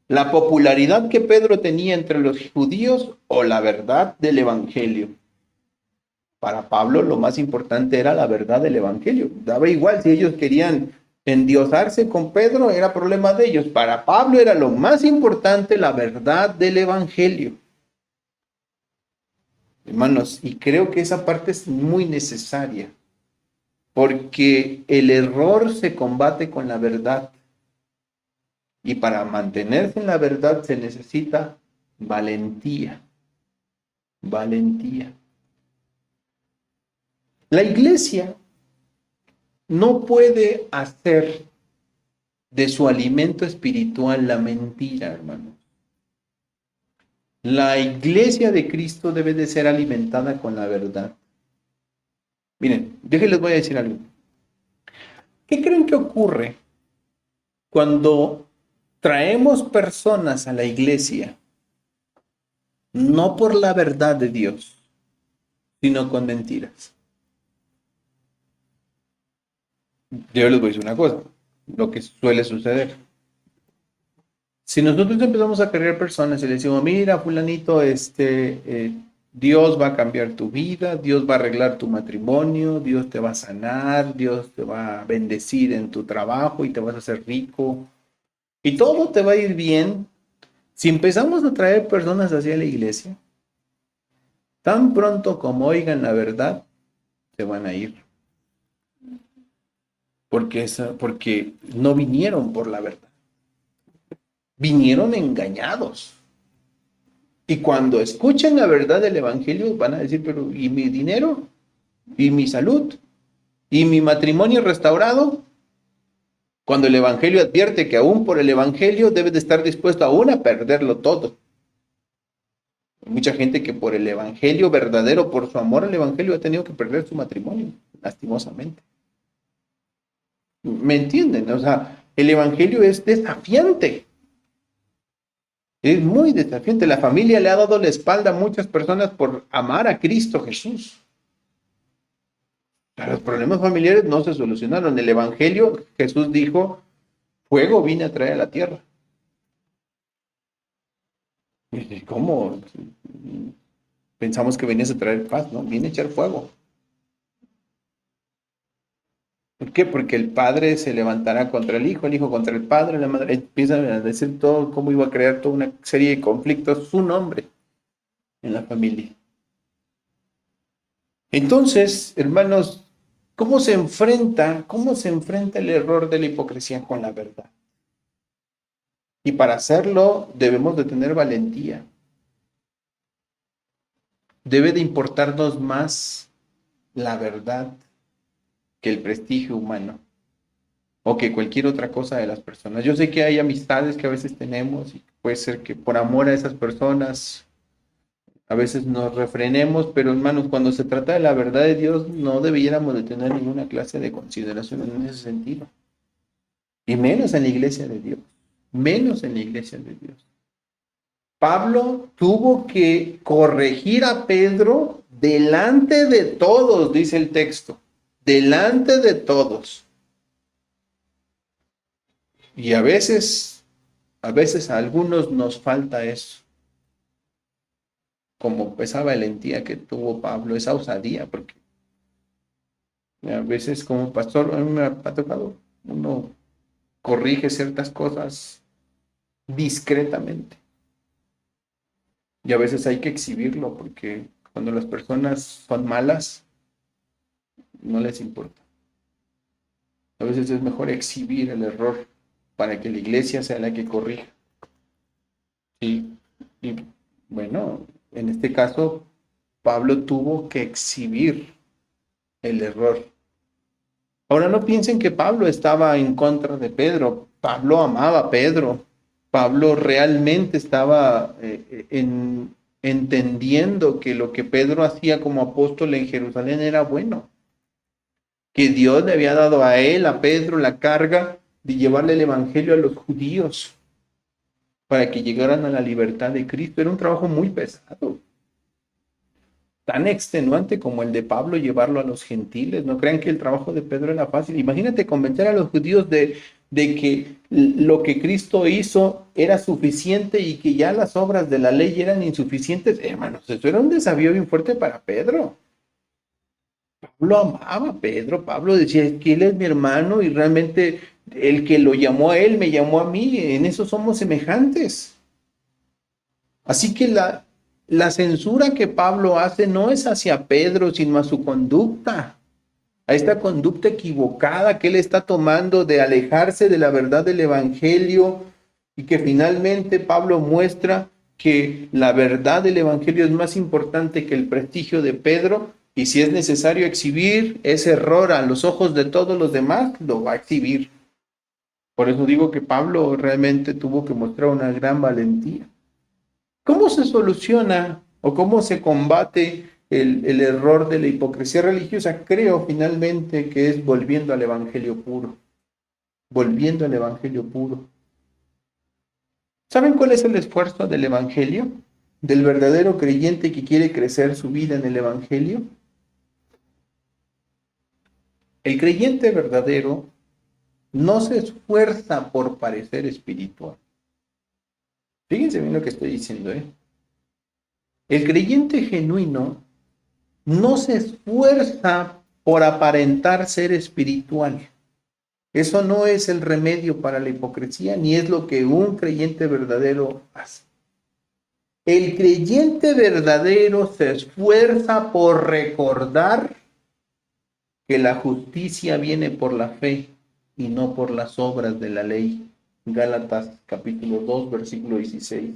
¿La popularidad que Pedro tenía entre los judíos o la verdad del Evangelio? Para Pablo lo más importante era la verdad del Evangelio. Daba igual si ellos querían endiosarse con Pedro, era problema de ellos. Para Pablo era lo más importante la verdad del Evangelio. Hermanos, y creo que esa parte es muy necesaria, porque el error se combate con la verdad. Y para mantenerse en la verdad se necesita valentía. Valentía. La iglesia no puede hacer de su alimento espiritual la mentira, hermanos. La iglesia de Cristo debe de ser alimentada con la verdad. Miren, déjenles voy a decir algo. ¿Qué creen que ocurre cuando traemos personas a la iglesia no por la verdad de Dios, sino con mentiras? Yo les voy a decir una cosa, lo que suele suceder. Si nosotros empezamos a creer personas y le decimos, mira, fulanito, Dios va a cambiar tu vida, Dios va a arreglar tu matrimonio, Dios te va a sanar, Dios te va a bendecir en tu trabajo y te vas a hacer rico, y todo te va a ir bien. Si empezamos a traer personas hacia la iglesia, tan pronto como oigan la verdad, se van a ir. Porque no vinieron por la verdad. Vinieron engañados. Y cuando escuchen la verdad del Evangelio, van a decir, pero ¿y mi dinero? ¿Y mi salud? ¿Y mi matrimonio restaurado? Cuando el Evangelio advierte que aún por el Evangelio debes de estar dispuesto aún a perderlo todo. Hay mucha gente que por el evangelio verdadero, por su amor al evangelio, ha tenido que perder su matrimonio, lastimosamente. ¿Me entienden? O sea, el evangelio es desafiante. Es muy desafiante. La familia le ha dado la espalda a muchas personas por amar a Cristo Jesús. Los problemas familiares no se solucionaron. El evangelio, Jesús dijo, fuego vine a traer a la tierra. ¿Cómo? Pensamos que venías a traer paz, ¿no? Viene a echar fuego. ¿Por qué? Porque el padre se levantará contra el hijo contra el padre, la madre. Empieza a decir todo, cómo iba a crear toda una serie de conflictos, su nombre en la familia. Entonces, hermanos, cómo se enfrenta el error de la hipocresía con la verdad? Y para hacerlo debemos de tener valentía. Debe de importarnos más la verdad que el prestigio humano o que cualquier otra cosa de las personas. Yo sé que hay amistades que a veces tenemos y puede ser que por amor a esas personas a veces nos refrenemos, pero hermanos, cuando se trata de la verdad de Dios no debiéramos de tener ninguna clase de consideración en ese sentido. Y menos en la iglesia de Dios. Menos en la iglesia de Dios. Pablo tuvo que corregir a Pedro delante de todos, dice el texto. Delante de todos. Y a veces a algunos nos falta eso. Como esa valentía que tuvo Pablo, esa osadía, porque a veces como pastor a mí me ha tocado, uno corrige ciertas cosas discretamente. Y a veces hay que exhibirlo, porque cuando las personas son malas, no les importa. A veces es mejor exhibir el error para que la iglesia sea la que corrija. Y bueno, en este caso, Pablo tuvo que exhibir el error. Ahora no piensen que Pablo estaba en contra de Pedro. Pablo amaba a Pedro. Pablo realmente estaba entendiendo que lo que Pedro hacía como apóstol en Jerusalén era bueno. Que Dios le había dado a él, a Pedro, la carga de llevarle el evangelio a los judíos para que llegaran a la libertad de Cristo. Era un trabajo muy pesado, tan extenuante como el de Pablo llevarlo a los gentiles. No crean que el trabajo de Pedro era fácil. Imagínate convencer a los judíos de que lo que Cristo hizo era suficiente y que ya las obras de la ley eran insuficientes. Hermanos, eso era un desafío bien fuerte para Pedro. Pablo amaba a Pedro. Pablo decía, es que él es mi hermano y realmente el que lo llamó a él me llamó a mí. En eso somos semejantes. Así que la censura que Pablo hace no es hacia Pedro, sino a su conducta, a esta conducta equivocada que él está tomando de alejarse de la verdad del Evangelio, y que finalmente Pablo muestra que la verdad del Evangelio es más importante que el prestigio de Pedro, y si es necesario exhibir ese error a los ojos de todos los demás, lo va a exhibir. Por eso digo que Pablo realmente tuvo que mostrar una gran valentía. ¿Cómo se soluciona o cómo se combate el error de la hipocresía religiosa? Creo finalmente que es volviendo al Evangelio puro. Volviendo al Evangelio puro. ¿Saben cuál es el esfuerzo del Evangelio? Del verdadero creyente que quiere crecer su vida en el Evangelio. El creyente verdadero no se esfuerza por parecer espiritual. Fíjense bien lo que estoy diciendo, ¿eh? El creyente genuino no se esfuerza por aparentar ser espiritual. Eso no es el remedio para la hipocresía, ni es lo que un creyente verdadero hace. El creyente verdadero se esfuerza por recordar que la justicia viene por la fe y no por las obras de la ley. Gálatas capítulo 2, versículo 16.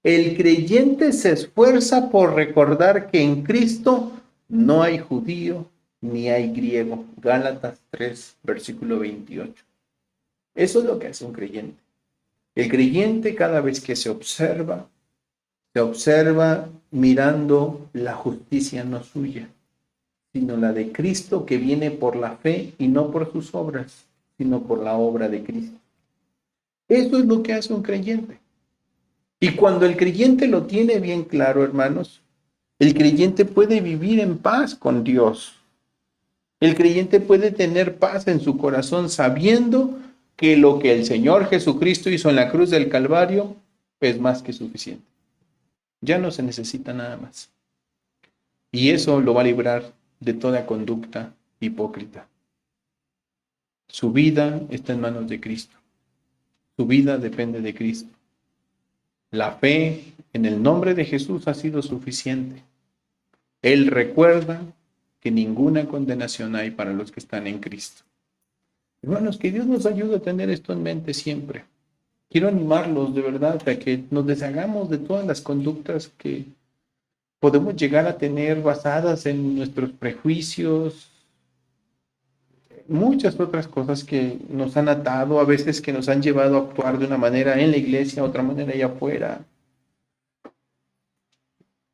El creyente se esfuerza por recordar que en Cristo no hay judío ni hay griego. Gálatas 3, versículo 28. Eso es lo que hace un creyente. El creyente cada vez que se observa, te observa mirando la justicia no suya, sino la de Cristo que viene por la fe y no por sus obras, sino por la obra de Cristo. Eso es lo que hace un creyente. Y cuando el creyente lo tiene bien claro, hermanos, el creyente puede vivir en paz con Dios. El creyente puede tener paz en su corazón sabiendo que lo que el Señor Jesucristo hizo en la cruz del Calvario es más que suficiente. Ya no se necesita nada más. Y eso lo va a librar de toda conducta hipócrita. Su vida está en manos de Cristo. Su vida depende de Cristo. La fe en el nombre de Jesús ha sido suficiente. Él recuerda que ninguna condenación hay para los que están en Cristo. Hermanos, que Dios nos ayude a tener esto en mente siempre. Quiero animarlos de verdad a que nos deshagamos de todas las conductas que podemos llegar a tener basadas en nuestros prejuicios, muchas otras cosas que nos han atado, a veces que nos han llevado a actuar de una manera en la iglesia, otra manera allá afuera.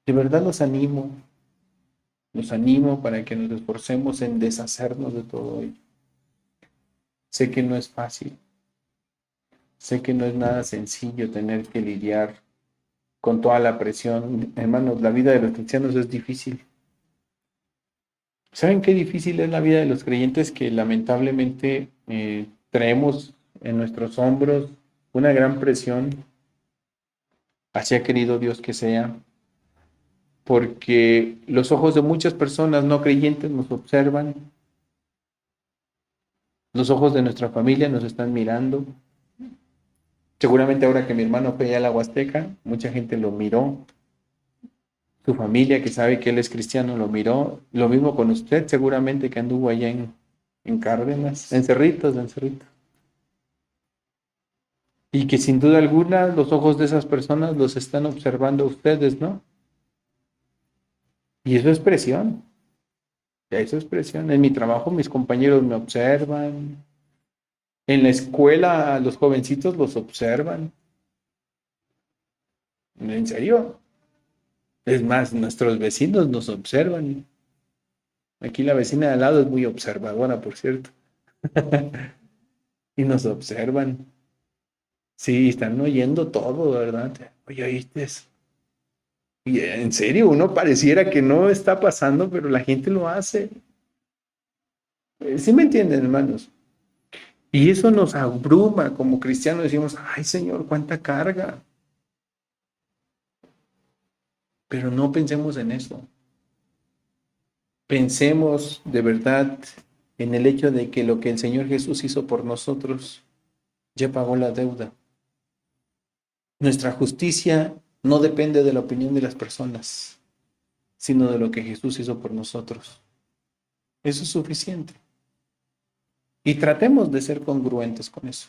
De verdad los animo para que nos esforcemos en deshacernos de todo ello. Sé que no es fácil, sé que no es nada sencillo tener que lidiar con toda la presión. Hermanos, la vida de los cristianos es difícil. ¿Saben qué difícil es la vida de los creyentes? Que lamentablemente traemos en nuestros hombros una gran presión. Así ha querido Dios que sea, porque los ojos de muchas personas no creyentes nos observan, los ojos de nuestra familia nos están mirando. Seguramente ahora que mi hermano fue a la Huasteca, mucha gente lo miró. Su familia que sabe que él es cristiano lo miró. Lo mismo con usted, seguramente que anduvo allá en Cárdenas, en Cerritos. Y que sin duda alguna los ojos de esas personas los están observando a ustedes, ¿no? Y eso es presión. Eso es presión. En mi trabajo mis compañeros me observan. En la escuela los jovencitos los observan. ¿En serio? Es más, nuestros vecinos nos observan. Aquí la vecina de al lado es muy observadora, por cierto. Y nos observan. Sí, están oyendo todo, ¿verdad? Oye, ¿oíste eso? Y en serio, uno pareciera que no está pasando, pero la gente lo hace. ¿Sí me entienden, hermanos? Y eso nos abruma como cristianos. Decimos, ay, Señor, cuánta carga. Pero no pensemos en eso. Pensemos de verdad en el hecho de que lo que el Señor Jesús hizo por nosotros ya pagó la deuda. Nuestra justicia no depende de la opinión de las personas, sino de lo que Jesús hizo por nosotros. Eso es suficiente. Y tratemos de ser congruentes con eso.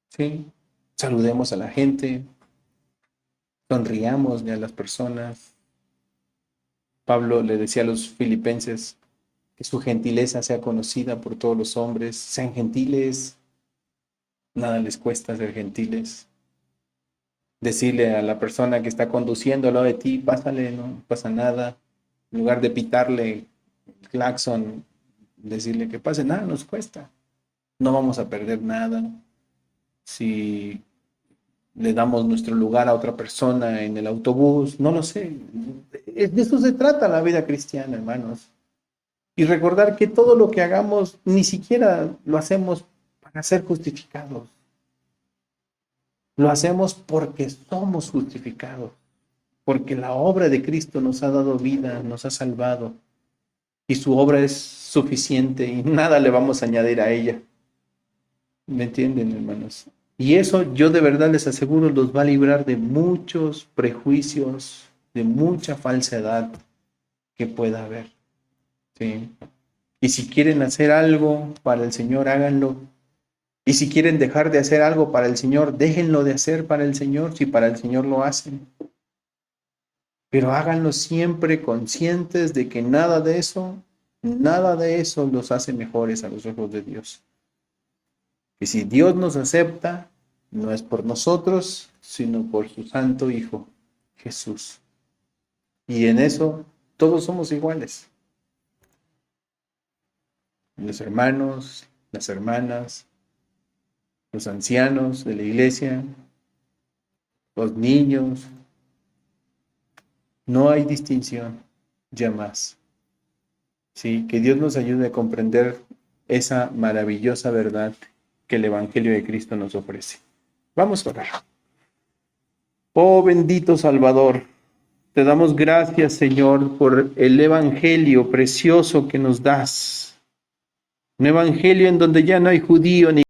¿Sí? Saludemos a la gente, sonriamos a las personas. Pablo le decía a los filipenses que su gentileza sea conocida por todos los hombres. Sean gentiles, nada les cuesta ser gentiles. Decirle a la persona que está conduciendo al lado de ti, pásale, no pasa nada. En lugar de pitarle el claxon, decirle que pase, nada nos cuesta. No vamos a perder nada. Si le damos nuestro lugar a otra persona en el autobús, no lo sé. De eso se trata la vida cristiana, hermanos. Y recordar que todo lo que hagamos ni siquiera lo hacemos para ser justificados. Lo hacemos porque somos justificados, porque la obra de Cristo nos ha dado vida, nos ha salvado, y su obra es suficiente y nada le vamos a añadir a ella. ¿Me entienden, hermanos? Y eso yo de verdad les aseguro los va a librar de muchos prejuicios, de mucha falsedad que pueda haber. ¿Sí? Y si quieren hacer algo para el Señor, háganlo. Y si quieren dejar de hacer algo para el Señor, déjenlo de hacer para el Señor, si para el Señor lo hacen. Pero háganlo siempre conscientes de que nada de eso los hace mejores a los ojos de Dios. Que si Dios nos acepta, no es por nosotros, sino por su Santo Hijo, Jesús. Y en eso todos somos iguales. Los hermanos, las hermanas, los ancianos de la iglesia, los niños. No hay distinción ya más. Sí, que Dios nos ayude a comprender esa maravillosa verdad que el Evangelio de Cristo nos ofrece. Vamos a orar. Oh bendito Salvador, te damos gracias, Señor, por el Evangelio precioso que nos das. Un Evangelio en donde ya no hay judío ni